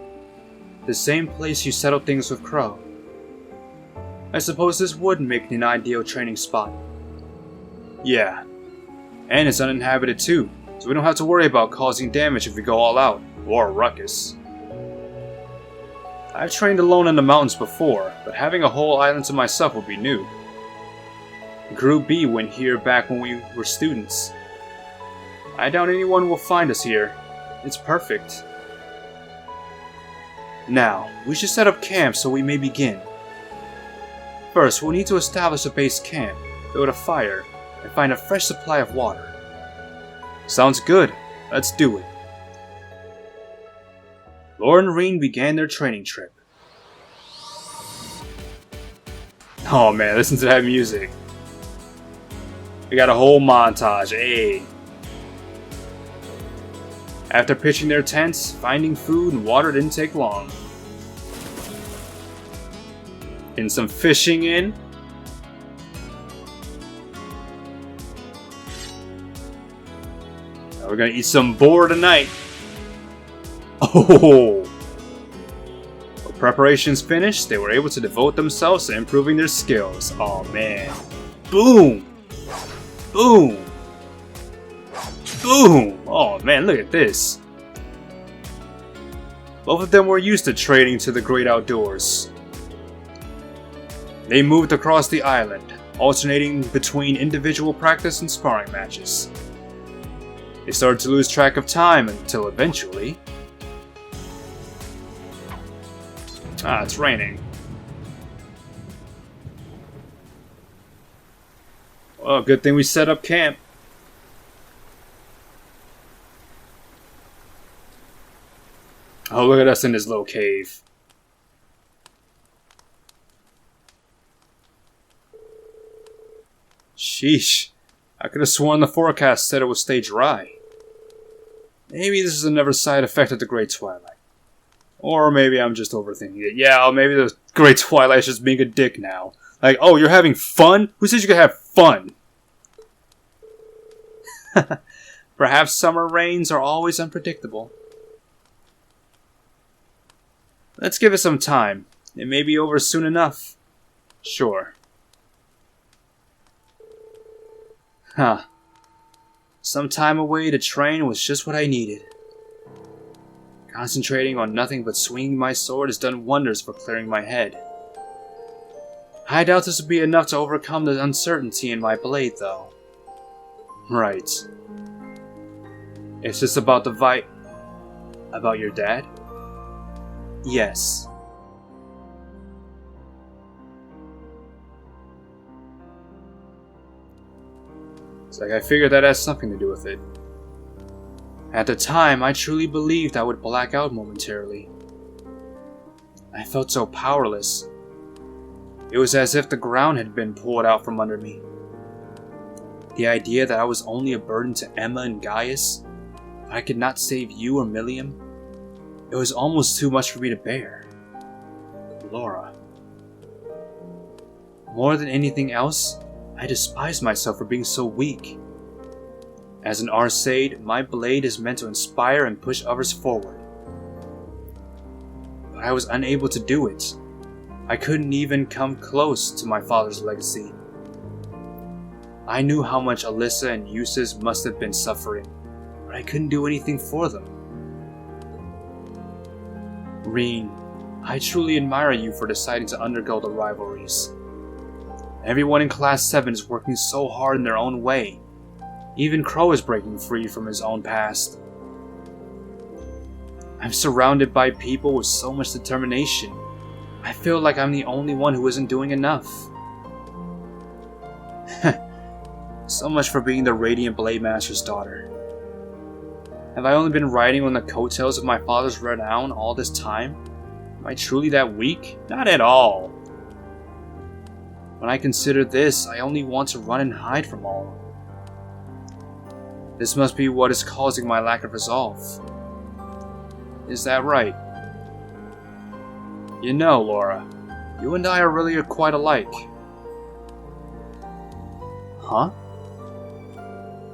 The same place you settled things with Crow. I suppose this would make an ideal training spot. Yeah. And it's uninhabited too, so we don't have to worry about causing damage if we go all out, or a ruckus. I've trained alone in the mountains before, but having a whole island to myself would be new. Group B went here back when we were students. I doubt anyone will find us here. It's perfect. Now, we should set up camp so we may begin. First, we'll need to establish a base camp, build a fire, and find a fresh supply of water. Sounds good. Let's do it. Laura and Rean began their training trip. Oh man, listen to that music. We got a whole montage, hey. After pitching their tents, finding food and water didn't take long. And some fishing in. Now we're gonna eat some boar tonight. Oh! With preparations finished, they were able to devote themselves to improving their skills. Oh man. Boom! Boom! Boom! Oh man, look at this. Both of them were used to trading to the great outdoors. They moved across the island, alternating between individual practice and sparring matches. They started to lose track of time until eventually... Ah, it's raining. Well, good thing we set up camp. Oh, look at us in this little cave. Sheesh. I could have sworn the forecast said it would stay dry. Maybe this is another side effect of the Great Twilight. Or maybe I'm just overthinking it. Yeah, or maybe the Great Twilight's just being a dick now. Like, oh, you're having fun? Who says you can have fun? Perhaps summer rains are always unpredictable. Let's give it some time. It may be over soon enough. Sure. Huh. Some time away to train was just what I needed. Concentrating on nothing but swinging my sword has done wonders for clearing my head. I doubt this will be enough to overcome the uncertainty in my blade, though. Right. Is this about the fight? About your dad? Yes. It's like I figured that has something to do with it. At the time, I truly believed I would black out momentarily. I felt so powerless. It was as if the ground had been pulled out from under me. The idea that I was only a burden to Emma and Gaius, that I could not save you or Milliam, it was almost too much for me to bear. Laura. More than anything else, I despised myself for being so weak. As an Arcade, my blade is meant to inspire and push others forward. But I was unable to do it. I couldn't even come close to my father's legacy. I knew how much Alyssa and Eustace must have been suffering, but I couldn't do anything for them. Reen, I truly admire you for deciding to undergo the rivalries. Everyone in Class 7 is working so hard in their own way. Even Crow is breaking free from his own past. I'm surrounded by people with so much determination. I feel like I'm the only one who isn't doing enough. So much for being the Radiant Blade Master's daughter. Have I only been riding on the coattails of my father's renown all this time? Am I truly that weak? Not at all. When I consider this, I only want to run and hide from all. This must be what is causing my lack of resolve. Is that right? You know, Laura, you and I are really quite alike. Huh?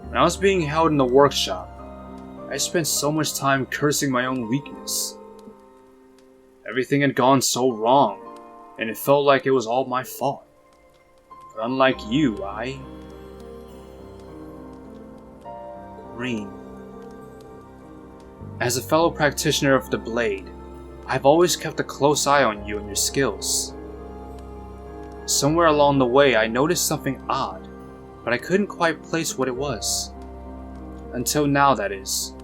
When I was being held in the workshop, I spent so much time cursing my own weakness. Everything had gone so wrong, and it felt like it was all my fault. But unlike you, Reen. As a fellow practitioner of the blade, I've always kept a close eye on you and your skills. Somewhere along the way, I noticed something odd, but I couldn't quite place what it was. Until now, that is.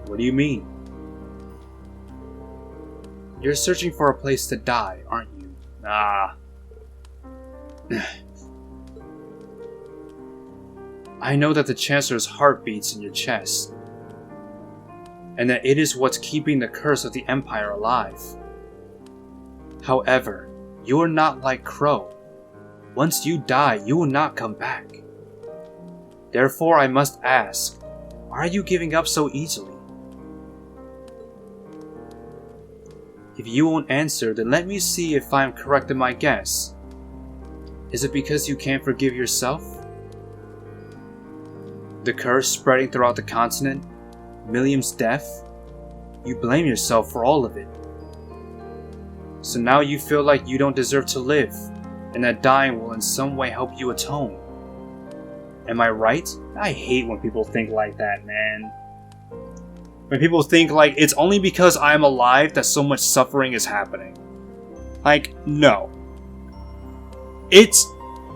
What do you mean? You're searching for a place to die, aren't you? Ah. I know that the Chancellor's heart beats in your chest, and that it is what's keeping the curse of the Empire alive. However, you are not like Crow. Once you die, you will not come back. Therefore, I must ask, why are you giving up so easily? If you won't answer, then let me see if I am correct in my guess. Is it because you can't forgive yourself? The curse spreading throughout the continent? Milliam's death? You blame yourself for all of it. So now you feel like you don't deserve to live, and that dying will in some way help you atone. Am I right? I hate when people think like that, man. When people think like it's only because I'm alive that so much suffering is happening. Like, no.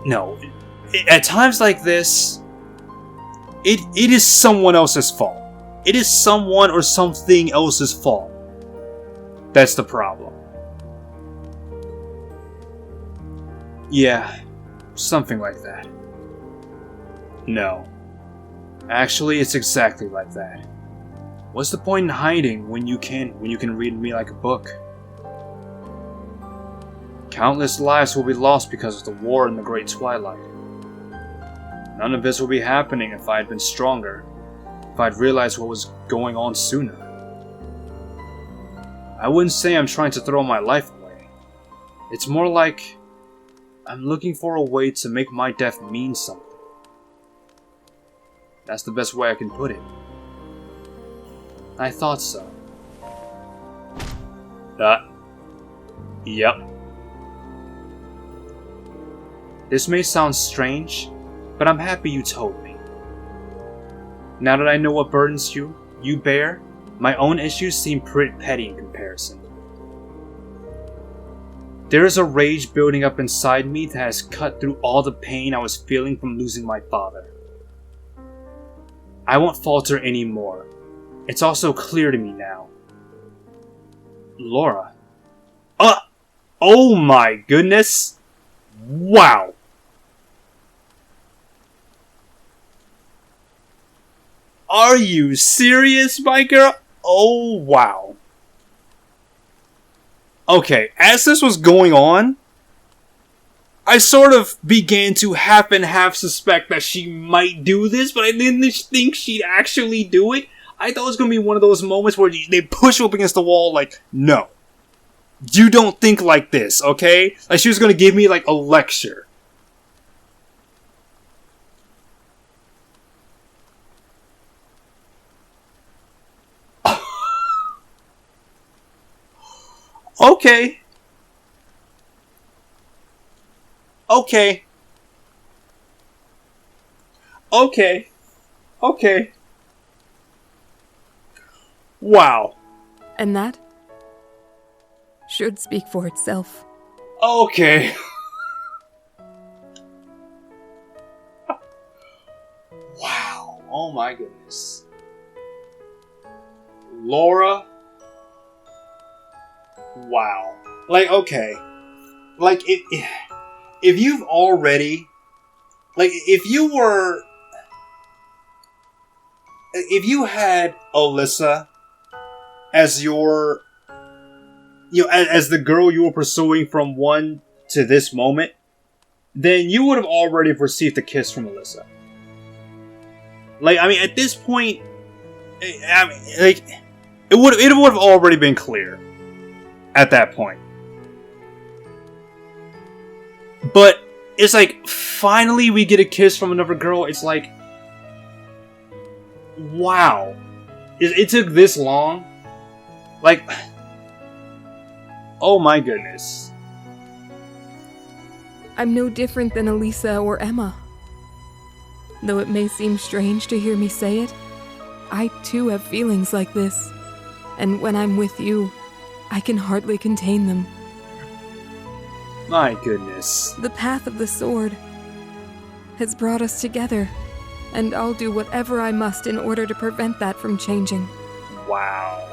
No. At times like this, it is someone else's fault. It is someone or something else's fault. That's the problem. Yeah, something like that. No. Actually, it's exactly like that. What's the point in hiding when you can read me like a book? Countless lives will be lost because of the war in the Great Twilight. None of this would be happening if I had been stronger, if I'd realized what was going on sooner. I wouldn't say I'm trying to throw my life away. It's more like I'm looking for a way to make my death mean something. That's the best way I can put it. I thought so. Yep. This may sound strange, but I'm happy you told me. Now that I know what burdens you bear, my own issues seem pretty petty in comparison. There is a rage building up inside me that has cut through all the pain I was feeling from losing my father. I won't falter anymore. It's also clear to me now. Laura. Oh my goodness! Wow! Are you serious, my girl? Oh wow. Okay, as this was going on, I sort of began to half and half suspect that she might do this, but I didn't think she'd actually do it. I thought it was going to be one of those moments where they push you up against the wall like, no. You don't think like this, okay? Like she was going to give me like a lecture. Okay. Okay. Okay. Okay. Wow. And that should speak for itself. Okay. Wow. Oh my goodness. Laura. Wow. Like, okay. Like, if you've already... Like, if you were... If you had Alyssa as your... You know, as the girl you were pursuing from one to this moment, then you would have already received a kiss from Alyssa. Like, I mean, at this point... I mean, like... It would have already been clear. At that point. But it's like, finally we get a kiss from another girl. It's like, wow. It took this long. Like, oh my goodness. I'm no different than Elisa or Emma. Though it may seem strange to hear me say it, I too have feelings like this. And when I'm with you, I can hardly contain them. My goodness. The path of the sword has brought us together, and I'll do whatever I must in order to prevent that from changing. Wow.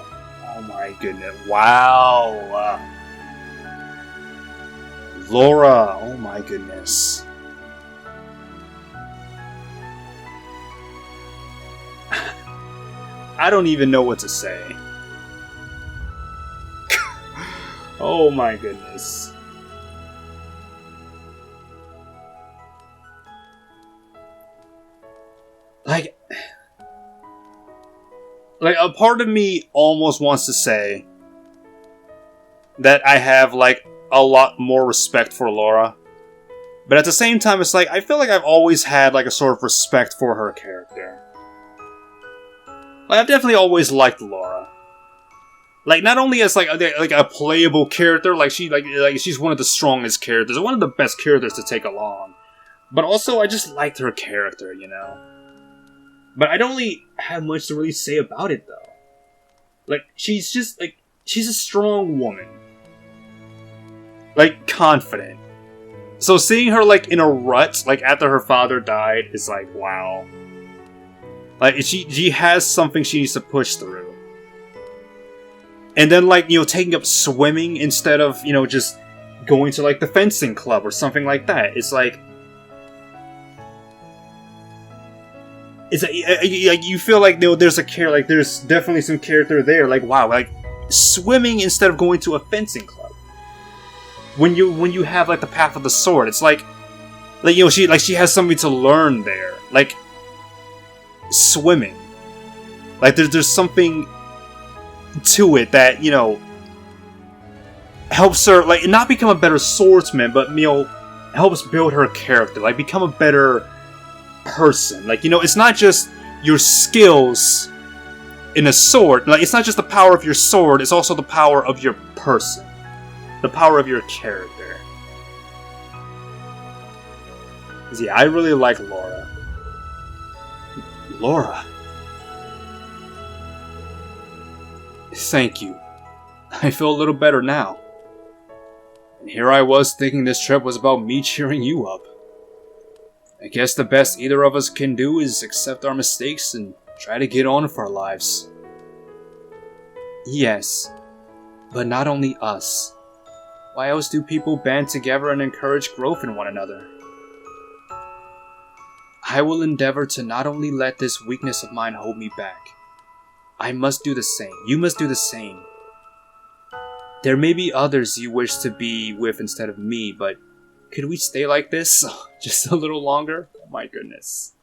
Oh my goodness. Wow. Laura. Oh my goodness. I don't even know what to say. Oh my goodness. Like a part of me almost wants to say that I have like a lot more respect for Laura. But at the same time, it's like I feel like I've always had like a sort of respect for her character. Like I've definitely always liked Laura. Like not only as like a playable character, like she's one of the strongest characters, one of the best characters to take along, but also I just liked her character, you know. But I don't really have much to really say about it though. Like she's just like she's a strong woman, like confident. So seeing her like in a rut, like after her father died, is like wow. Like she has something she needs to push through. And then, like, you know, taking up swimming instead of, you know, just going to, like, the fencing club or something like that. It's like... It's like you feel like, you know, there's there's definitely some character there. Like, wow, like, swimming instead of going to a fencing club. When you have, like, the path of the sword, it's like, you know, she has something to learn there. Like, swimming. Like, there's something to it that, you know, helps her, like, not become a better swordsman, but, you know, helps build her character, like become a better person. Like, it's not just your skills in a sword. Like, it's not just the power of your sword, it's also the power of your person. The power of your character. 'Cause, yeah, I really like Laura. Laura. Thank you. I feel a little better now. And here I was thinking this trip was about me cheering you up. I guess the best either of us can do is accept our mistakes and try to get on with our lives. Yes, but not only us. Why else do people band together and encourage growth in one another? I will endeavor to not only let this weakness of mine hold me back. I must do the same. You must do the same. There may be others you wish to be with instead of me, but could we stay like this just a little longer? Oh my goodness.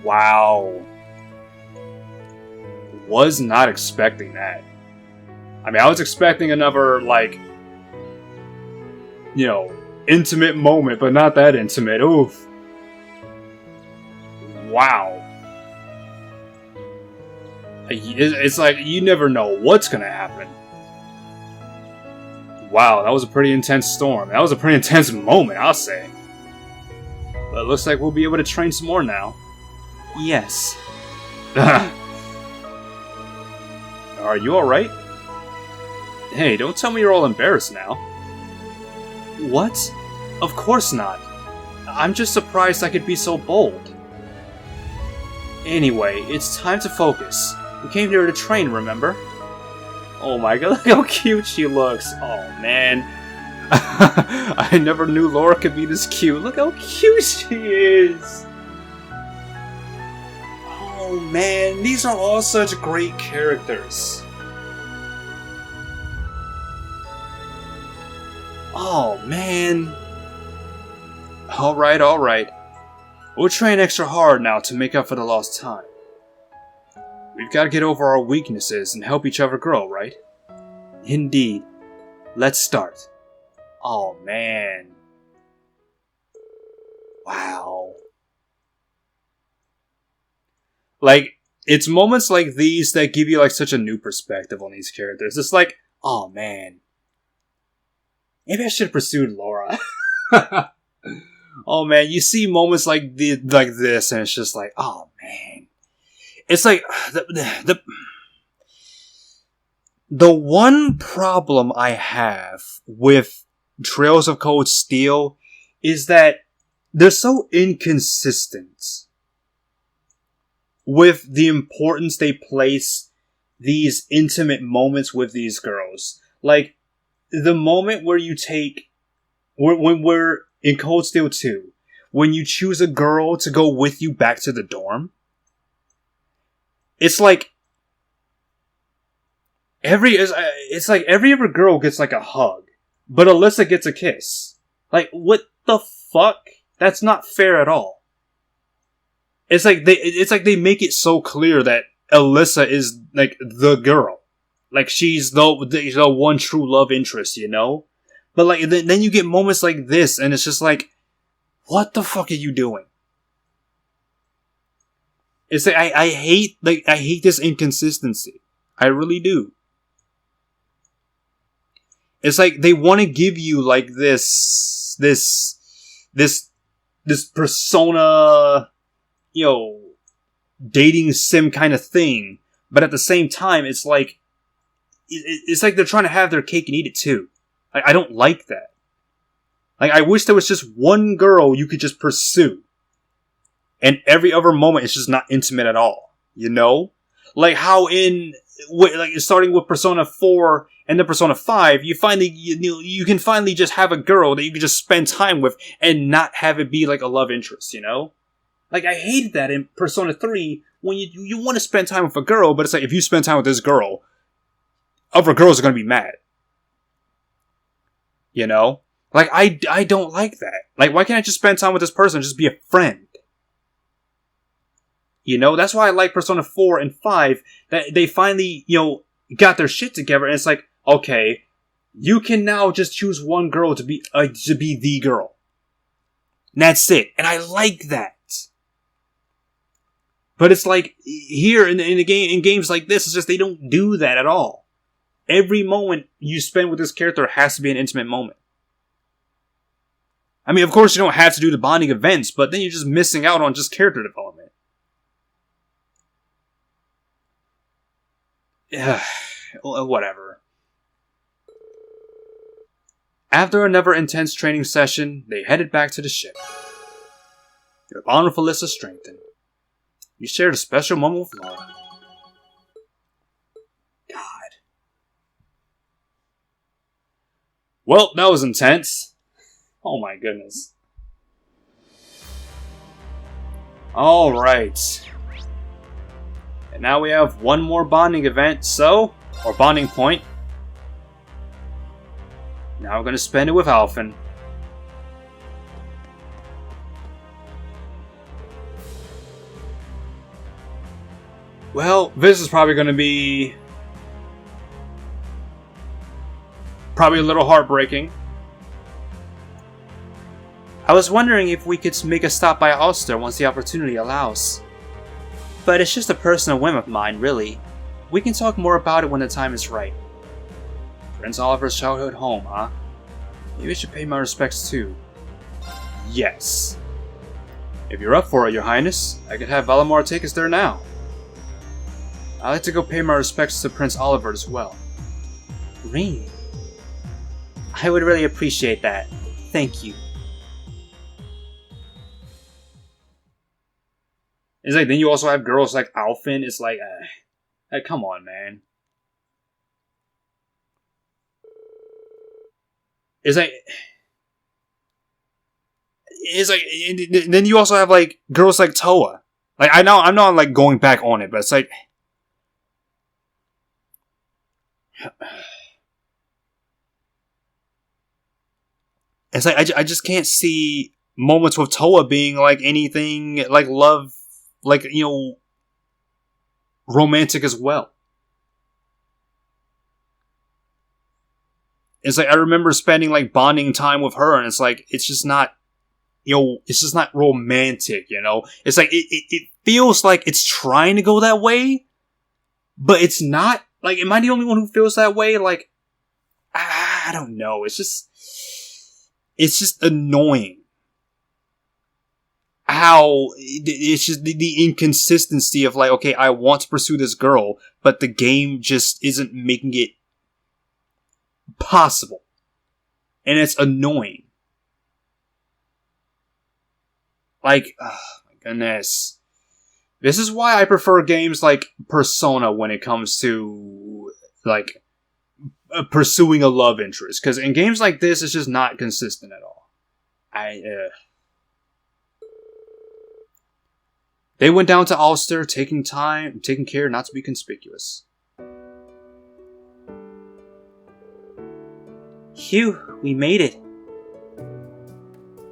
Wow. Was not expecting that. I mean, I was expecting another, intimate moment, but not that intimate. Oof. Wow. It's like, you never know what's gonna happen. Wow, that was a pretty intense storm. That was a pretty intense moment, I'll say. But it looks like we'll be able to train some more now. Yes. Are you alright? Hey, don't tell me you're all embarrassed now. What? Of course not. I'm just surprised I could be so bold. Anyway, it's time to focus. We came here to train, remember? Oh my god, look how cute she looks. Oh man. I never knew Laura could be this cute. Look how cute she is. Oh man, these are all such great characters. Oh man. Alright. We'll train extra hard now to make up for the lost time. We've got to get over our weaknesses and help each other grow, right? Indeed. Let's start. Oh, man. Wow. It's moments like these that give you, such a new perspective on these characters. It's like, oh, man. Maybe I should have pursued Laura. Oh, man, you see moments like this, and it's just like, oh, man. It's like, the one problem I have with Trails of Cold Steel is that they're so inconsistent with the importance they place these intimate moments with these girls. Like, the moment where you take, when we're in Cold Steel 2, when you choose a girl to go with you back to the dorm, it's like every other girl gets a hug, but Alyssa gets a kiss. Like, what the fuck? That's not fair at all. It's like they make it so clear that Alyssa is the girl, she's the one true love interest, you know. But then you get moments like this, and it's just like, what the fuck are you doing? It's like I hate this inconsistency. I really do. It's like they want to give you this persona, dating sim kind of thing, but at the same time, it's like they're trying to have their cake and eat it too. I don't like that. I wish there was just one girl you could just pursue. And every other moment is just not intimate at all. You know? Like how starting with Persona 4 and then Persona 5, you can finally just have a girl that you can just spend time with and not have it be a love interest, you know? I hated that in Persona 3 when you want to spend time with a girl, but it's like if you spend time with this girl, other girls are going to be mad. You know? I don't like that. Why can't I just spend time with this person and just be a friend? You know, that's why I like Persona 4 and 5, that they finally, got their shit together, and it's like, okay, You can now just choose one girl to be the girl. And that's it. And I like that. But it's like, here in the game, in games like this, it's just they don't do that at all. Every moment you spend with this character has to be an intimate moment. I mean, of course you don't have to do the bonding events, but then you're just missing out on just character development. Yeah, whatever. After another intense training session, they headed back to the ship. Your bond with Alyssa strengthened. You shared a special moment with Laura. God. Well, that was intense. Oh my goodness. Alright. And now we have one more bonding event, or bonding point. Now we're going to spend it with Alphen. Well, this is probably going to be a little heartbreaking. I was wondering if we could make a stop by Ulster once the opportunity allows. But it's just a personal whim of mine, really. We can talk more about it when the time is right. Prince Oliver's childhood home, huh? Maybe I should pay my respects too. Yes. If you're up for it, Your Highness, I could have Valimar take us there now. I'd like to go pay my respects to Prince Oliver as well. Really? I would really appreciate that. Thank you. It's like, then you also have girls like Alphen. It's like, come on, man. It's like, and then you also have like girls like Toa. Like, I'm not like going back on it, but it's like, I just can't see moments with Toa being like anything like love, like, you know, romantic as well. It's like, I remember spending like bonding time with her, and it's like, it's just not, you know, it's just not romantic, you know? It's like, it feels like it's trying to go that way, but it's not. Like, am I the only one who feels that way? Like, I don't know. It's just annoying. How, it's just the inconsistency of like, okay, I want to pursue this girl, but the game just isn't making it possible. And it's annoying. Like, oh my goodness. This is why I prefer games like Persona when it comes to, like, pursuing a love interest. Because in games like this, it's just not consistent at all. They went down to Ulster, taking care not to be conspicuous. Phew, we made it.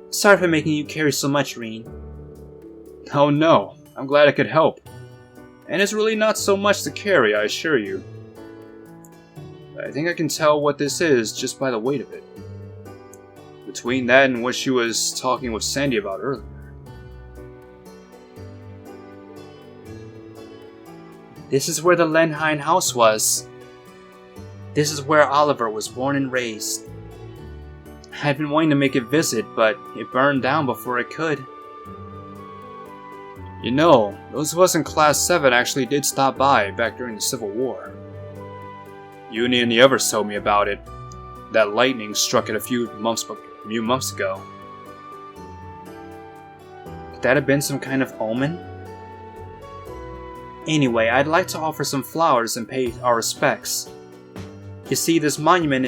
Sorry for making you carry so much, Reen. Oh no. I'm glad I could help. And it's really not so much to carry, I assure you. I think I can tell what this is just by the weight of it. Between that and what she was talking with Sandy about earlier. This is where the Lenheim house was. This is where Oliver was born and raised. I'd been wanting to make a visit, but it burned down before it could. You know, those of us in Class 7 actually did stop by back during the Civil War. Uni and the others told me about it. That lightning struck it a few months ago. Could that have been some kind of omen? Anyway, I'd like to offer some flowers and pay our respects. You see, this monument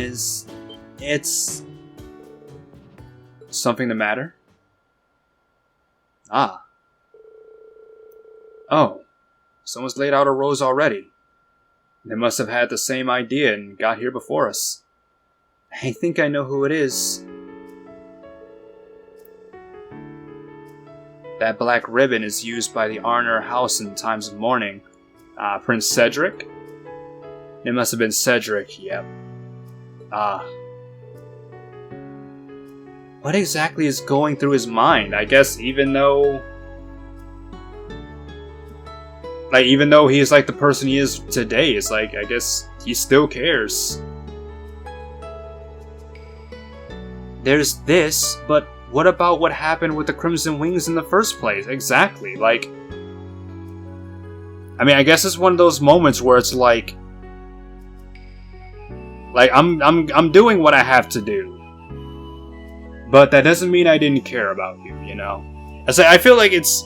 it's... Something the matter? Ah. Oh, someone's laid out a rose already. They must have had the same idea and got here before us. I think I know who it is. That black ribbon is used by the Arner house in times of mourning. Prince Cedric? It must have been Cedric, yep. Ah. What exactly is going through his mind? I guess even though he's like the person he is today, it's like, I guess he still cares. There's this, but what about what happened with the Crimson Wings in the first place? Exactly, like... I mean, I guess it's one of those moments where it's like... I'm doing what I have to do. But that doesn't mean I didn't care about you, you know? I feel like it's...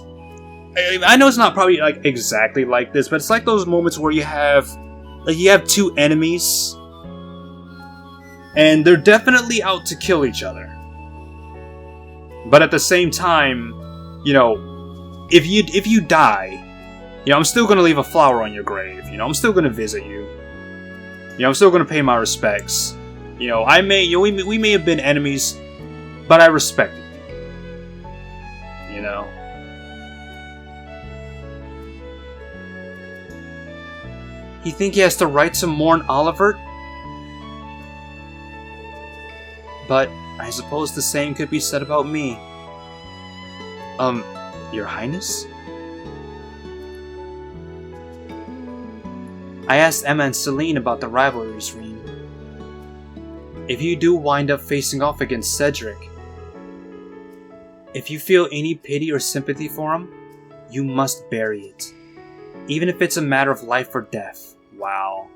I know it's not probably like exactly like this, but it's like those moments where you have two enemies, and they're definitely out to kill each other. But at the same time, you know, if you die, you know, I'm still gonna leave a flower on your grave. You know, I'm still gonna visit you. You know, I'm still gonna pay my respects. You know, we may have been enemies, but I respect you. You know. You think he has the right to mourn Oliver? But I suppose the same could be said about me. Your Highness? I asked Emma and Celine about the rivalries, Reen. If you do wind up facing off against Cedric, if you feel any pity or sympathy for him, you must bury it. Even if it's a matter of life or death. Wow.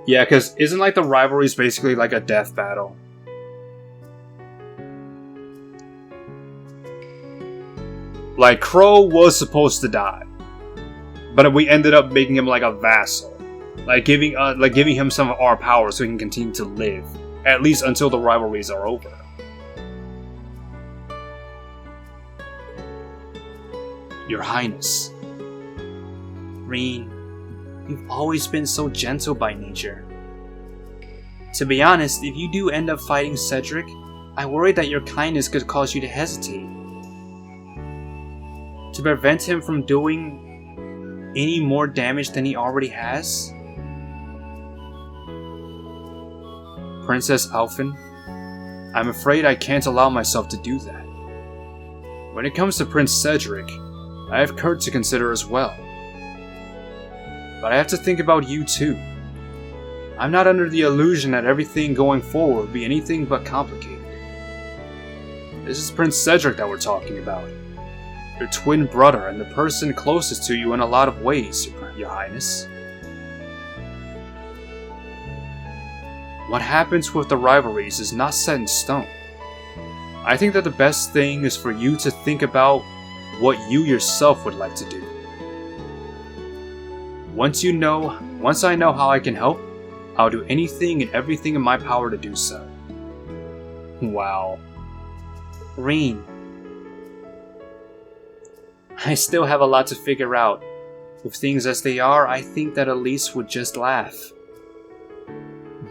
Yeah, because isn't like the rivalries basically like a death battle? Like, Crow was supposed to die, but we ended up making him like a vassal, like giving him some of our power so he can continue to live, at least until the rivalries are over. Your Highness, Reen, you've always been so gentle by nature. To be honest, if you do end up fighting Cedric, I worry that your kindness could cause you to hesitate. To prevent him from doing any more damage than he already has? Princess Alphen, I'm afraid I can't allow myself to do that. When it comes to Prince Cedric, I have Kurt to consider as well. But I have to think about you too. I'm not under the illusion that everything going forward will be anything but complicated. This is Prince Cedric that we're talking about. Your twin brother and the person closest to you in a lot of ways, Your Highness. What happens with the rivalries is not set in stone. I think that the best thing is for you to think about what you yourself would like to do. Once I know how I can help, I'll do anything and everything in my power to do so. Wow. Reen. I still have a lot to figure out. With things as they are, I think that Elise would just laugh.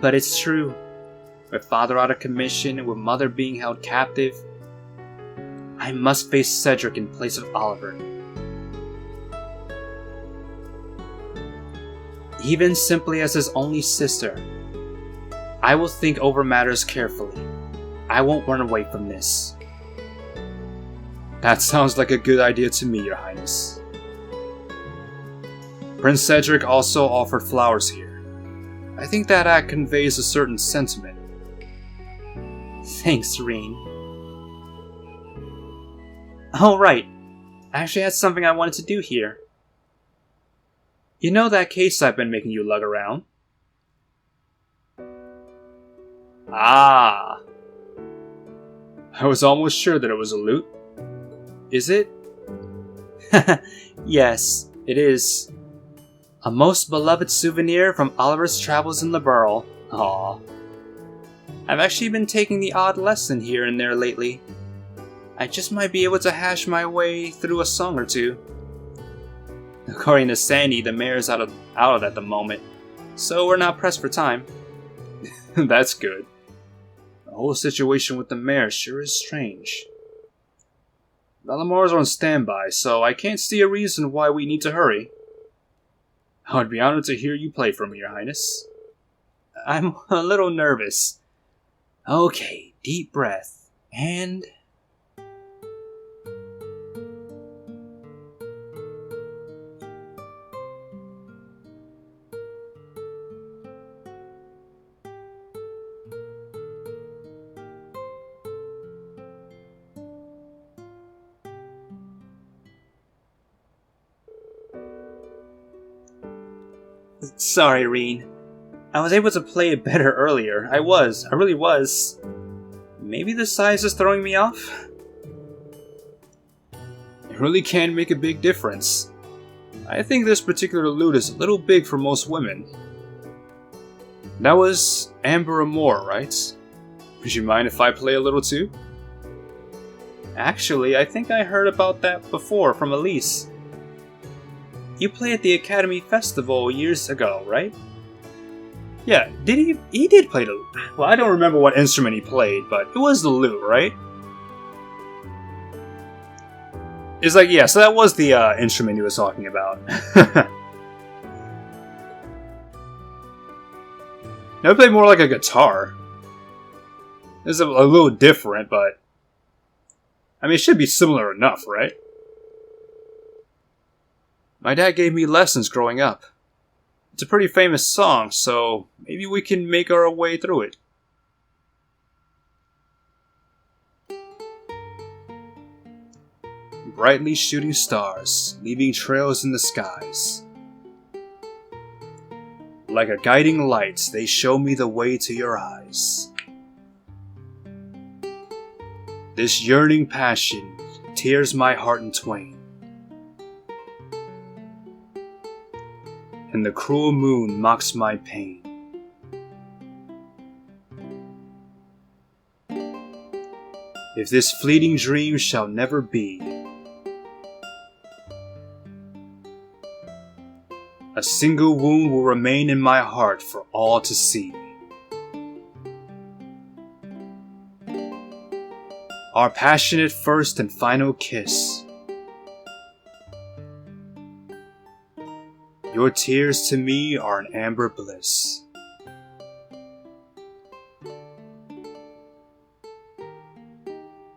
But it's true. With father out of commission and with mother being held captive, I must face Cedric in place of Oliver. Even simply as his only sister, I will think over matters carefully. I won't run away from this. That sounds like a good idea to me, Your Highness. Prince Cedric also offered flowers here. I think that act conveys a certain sentiment. Thanks, Reen. Oh, right. I actually had something I wanted to do here. You know that case I've been making you lug around? Ah. I was almost sure that it was a loot. Is it? Yes, it is. A most beloved souvenir from Oliver's travels in Liberl. Aww. I've actually been taking the odd lesson here and there lately. I just might be able to hash my way through a song or two. According to Sandy, the mayor's out at the moment, so we're not pressed for time. That's good. The whole situation with the mayor sure is strange. Valamore's on standby, so I can't see a reason why we need to hurry. I would be honored to hear you play for me, Your Highness. I'm a little nervous. Okay, deep breath. And... Sorry, Reen. I was able to play it better earlier. I really was. Maybe the size is throwing me off? It really can make a big difference. I think this particular lute is a little big for most women. That was Amber Amore, right? Would you mind if I play a little too? Actually, I think I heard about that before from Elise. You played at the Academy Festival years ago, right? Yeah, did he? He did play the lute. Well, I don't remember what instrument he played, but it was the lute, right? It's like, yeah, so that was the instrument he was talking about. Now, I played more like a guitar. It's a little different, but... I mean, it should be similar enough, right? My dad gave me lessons growing up. It's a pretty famous song, so maybe we can make our way through it. Brightly shooting stars, leaving trails in the skies. Like a guiding light, they show me the way to your eyes. This yearning passion tears my heart in twain. And the cruel moon mocks my pain. If this fleeting dream shall never be, a single wound will remain in my heart for all to see. Our passionate first and final kiss. Your tears to me are an amber bliss.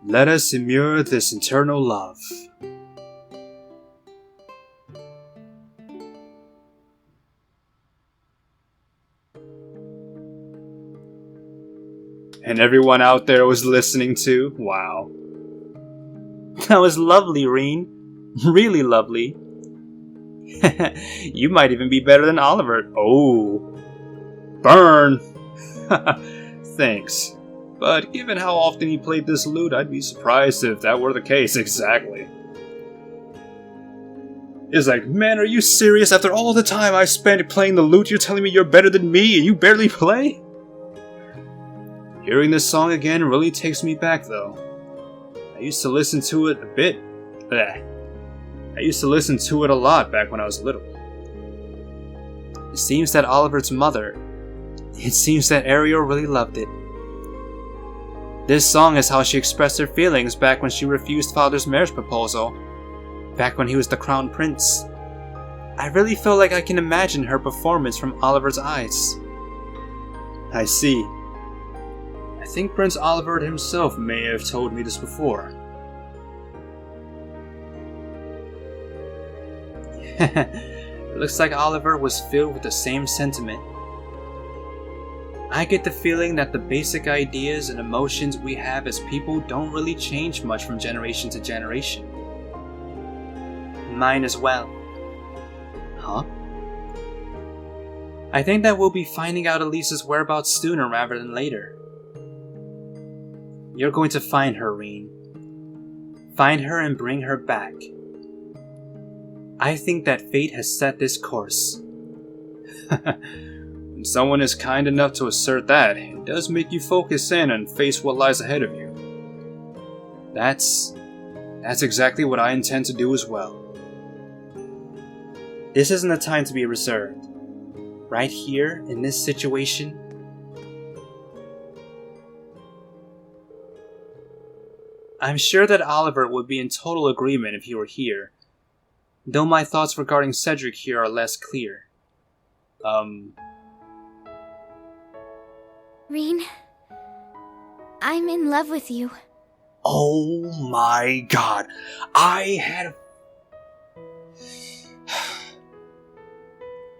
Let us immure this eternal love. And everyone out there was listening too? Wow. That was lovely, Reen. Really lovely. You might even be better than Oliver. Oh. Burn! Thanks. But given how often he played this lute, I'd be surprised if that were the case exactly. It's like, man, are you serious? After all the time I spent playing the lute, you're telling me you're better than me and you barely play? Hearing this song again really takes me back, though. I used to listen to it a bit. I used to listen to it a lot back when I was little. It seems that Oliver's mother... It seems that Ariel really loved it. This song is how she expressed her feelings back when she refused Father's marriage proposal. Back when he was the crown prince. I really feel like I can imagine her performance from Oliver's eyes. I see. I think Prince Oliver himself may have told me this before. It looks like Oliver was filled with the same sentiment. I get the feeling that the basic ideas and emotions we have as people don't really change much from generation to generation. Mine as well. Huh? I think that we'll be finding out Elise's whereabouts sooner rather than later. You're going to find her, Reen. Find her and bring her back. I think that fate has set this course. When someone is kind enough to assert that, it does make you focus in and face what lies ahead of you. That's exactly what I intend to do as well. This isn't a time to be reserved. Right here, in this situation, I'm sure that Oliver would be in total agreement if he were here, though my thoughts regarding Cedric here are less clear. Reen, I'm in love with you. Oh my god. I had...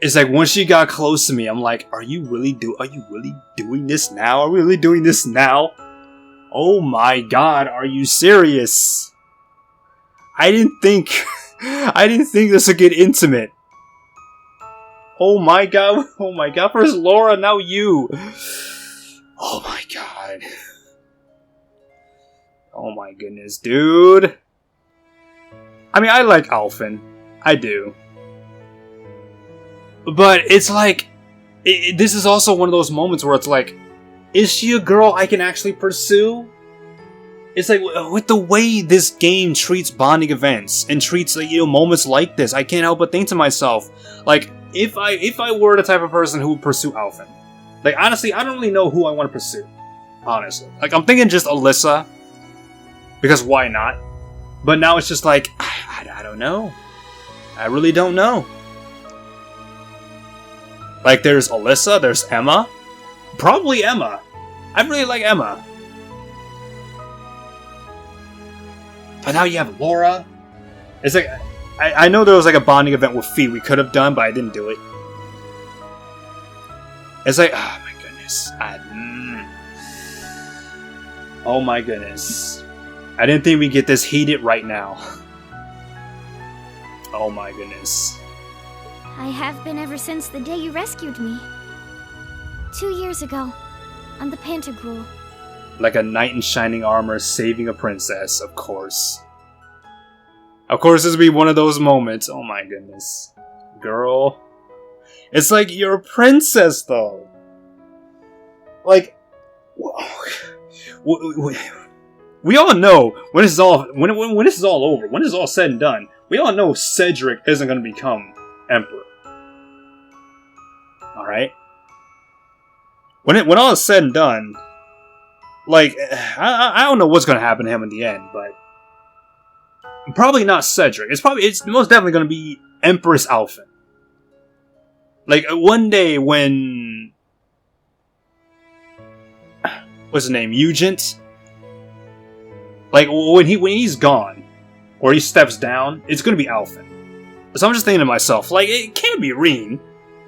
It's like when she got close to me, I'm like, are you really doing this now? Are we really doing this now? Oh my god, are you serious? I didn't think this would get intimate. Oh my god, first Laura, now you. Oh my god. Oh my goodness, dude. I mean, I like Alphen. I do. But it's like, this is also one of those moments where it's like, is she a girl I can actually pursue? It's like, with the way this game treats bonding events, and treats, like, you know, moments like this, I can't help but think to myself, like, if I were the type of person who would pursue Alphen, like, honestly, I don't really know who I want to pursue. Honestly. Like, I'm thinking just Alyssa, because why not? But now it's just like, I don't know. I really don't know. Like, there's Alyssa, there's Emma. Probably Emma. I really like Emma. But now you have Laura. It's like, I know there was like a bonding event with Fee we could have done, but I didn't do it. It's like, oh my goodness. Oh my goodness. I didn't think we'd get this heated right now. Oh my goodness. I have been ever since the day you rescued me. 2 years ago, on the Pantagruel. Like a knight in shining armor saving a princess, of course. Of course, this would be one of those moments. Oh my goodness. Girl. It's like, you're a princess, though. Like, we all know when this is all when this is all over, when this is all said and done, we all know Cedric isn't going to become emperor. All right. When all is said and done, like, I don't know what's going to happen to him in the end, but probably not Cedric. It's most definitely going to be Empress Alphen. Like, one day when, what's his name, Eugent? Like, when he's gone, or he steps down, it's gonna be Alphen. So I'm just thinking to myself, like, it can't be Reen.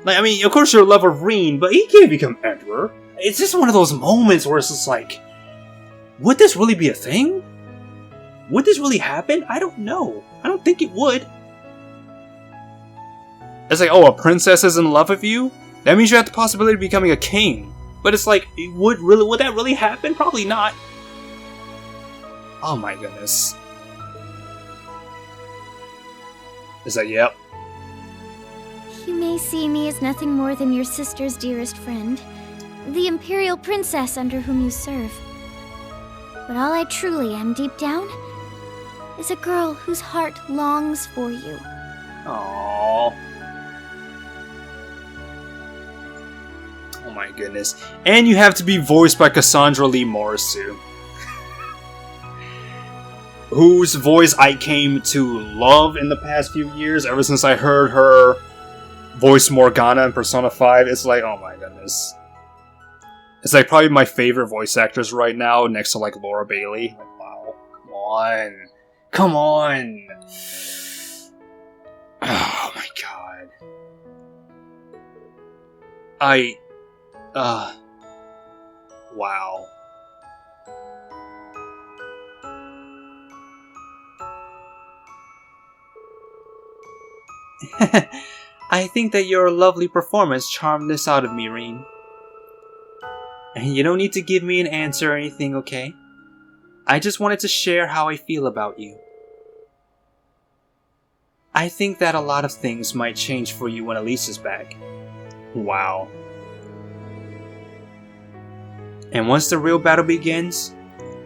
Like, I mean, of course you're a lover of Reen, but he can't become Emperor. It's just one of those moments where it's just like, would this really be a thing? Would this really happen? I don't know. I don't think it would. It's like, oh, a princess is in love with you? That means you have the possibility of becoming a king. But it's like, would that really happen? Probably not. Oh my goodness. It's like, yep. You may see me as nothing more than your sister's dearest friend, the Imperial Princess under whom you serve. But all I truly am deep down is a girl whose heart longs for you. Aww. Oh my goodness. And you have to be voiced by Cassandra Lee Morris too. Whose voice I came to love in the past few years, ever since I heard her voice Morgana in Persona 5. It's like, oh my goodness. It's like probably my favorite voice actress right now, next to like Laura Bailey. Like, wow. Come on. Come on. Oh my god. Wow. I think that your lovely performance charmed this out of me, Reen. And you don't need to give me an answer or anything, okay? I just wanted to share how I feel about you. I think that a lot of things might change for you when Elise is back. Wow. And once the real battle begins,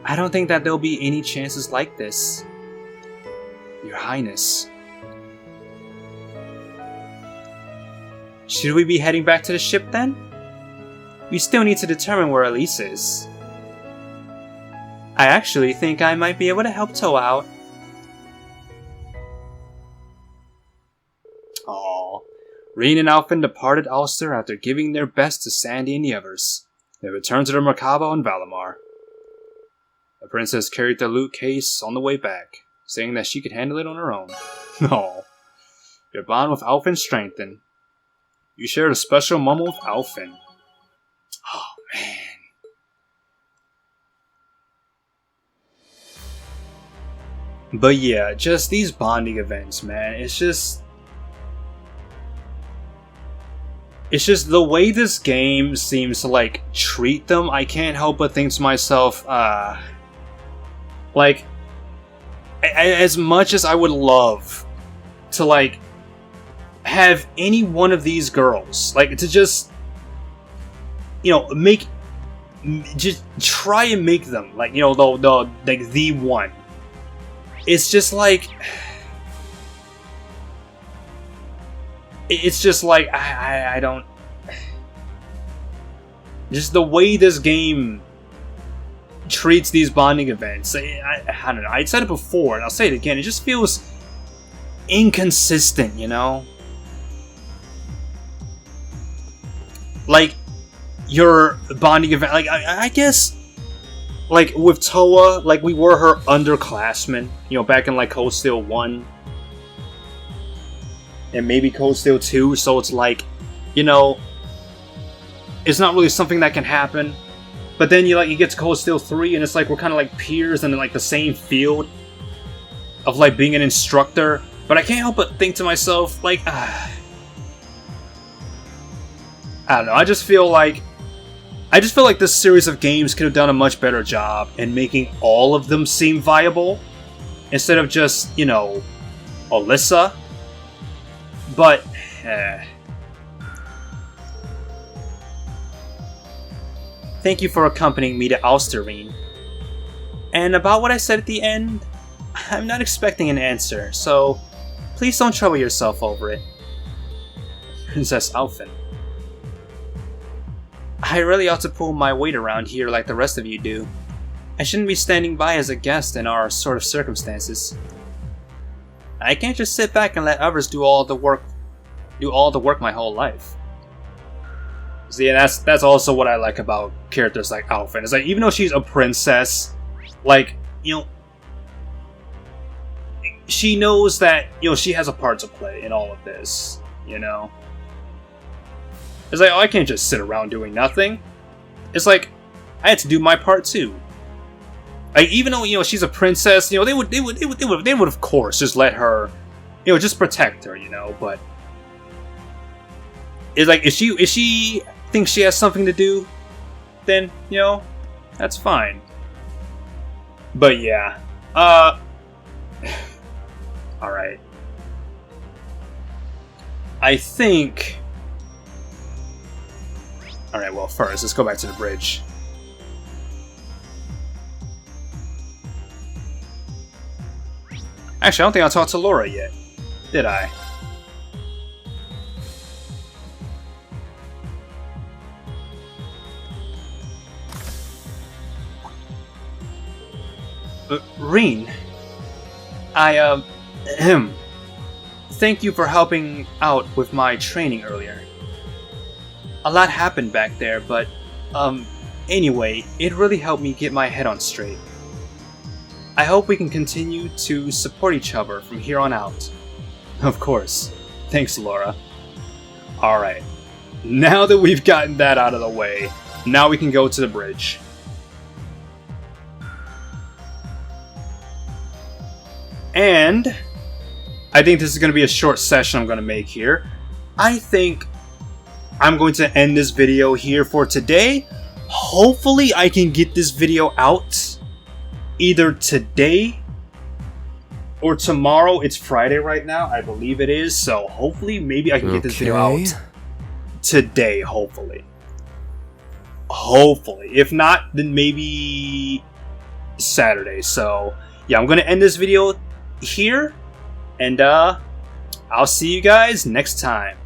I don't think that there'll be any chances like this. Your Highness. Should we be heading back to the ship then? We still need to determine where Elise is. I actually think I might be able to help Toa out. Aww. Reen and Alphen departed Ulster after giving their best to Sandy and the others. They returned to the Merkaba on Valimar. The princess carried the loot case on the way back, saying that she could handle it on her own. Oh, your bond with Alphen strengthened. You shared a special moment with Alphen. Oh, man. But yeah, just these bonding events, man. It's just the way this game seems to, like, treat them. I can't help but think to myself, like, as much as I would love to, like, have any one of these girls, like, to just, you know, just try and make them, like, you know, the one. It's just like, it's just like, I don't, just the way this game treats these bonding events, I don't know, I said it before and I'll say it again, it just feels inconsistent, you know? Like, your bonding event, like, I guess, like, with Toa, like, we were her underclassmen, you know, back in, like, Cold Steel 1. And maybe Cold Steel 2, so it's like, you know, it's not really something that can happen. But then you get to Cold Steel 3, and it's like, we're kind of like peers and in, like, the same field of, like, being an instructor. But I can't help but think to myself, like, I don't know, I just feel like this series of games could have done a much better job in making all of them seem viable, instead of just, you know, Alyssa. But, thank you for accompanying me to Alsterine. And about what I said at the end, I'm not expecting an answer, so please don't trouble yourself over it. Princess Alphen. I really ought to pull my weight around here like the rest of you do. I shouldn't be standing by as a guest in our sort of circumstances. I can't just sit back and let others do all the work my whole life. See, that's also what I like about characters like Alphen. It's like, even though she's a princess, like, you know, she knows that, you know, she has a part to play in all of this, you know? It's like, oh, I can't just sit around doing nothing. It's like, I had to do my part too. Like, even though, you know, she's a princess, you know, they would of course just let her, you know, just protect her, you know. But it's like, if she thinks she has something to do, then, you know, that's fine. But yeah, all right. I think. Alright, well, first, let's go back to the bridge. Actually, I don't think I talked to Laura yet. Did I? Reen. Thank you for helping out with my training earlier. A lot happened back there, but, anyway, it really helped me get my head on straight. I hope we can continue to support each other from here on out. Of course. Thanks, Laura. Alright. Now that we've gotten that out of the way, now we can go to the bridge. And I think this is going to be a short session I'm going to make here. I think I'm going to end this video here for today. Hopefully I can get this video out either today or tomorrow. It's Friday right now, I believe it is. So hopefully, maybe I can get this video out today, hopefully. Hopefully. If not, then maybe Saturday. So yeah, I'm going to end this video here. And I'll see you guys next time.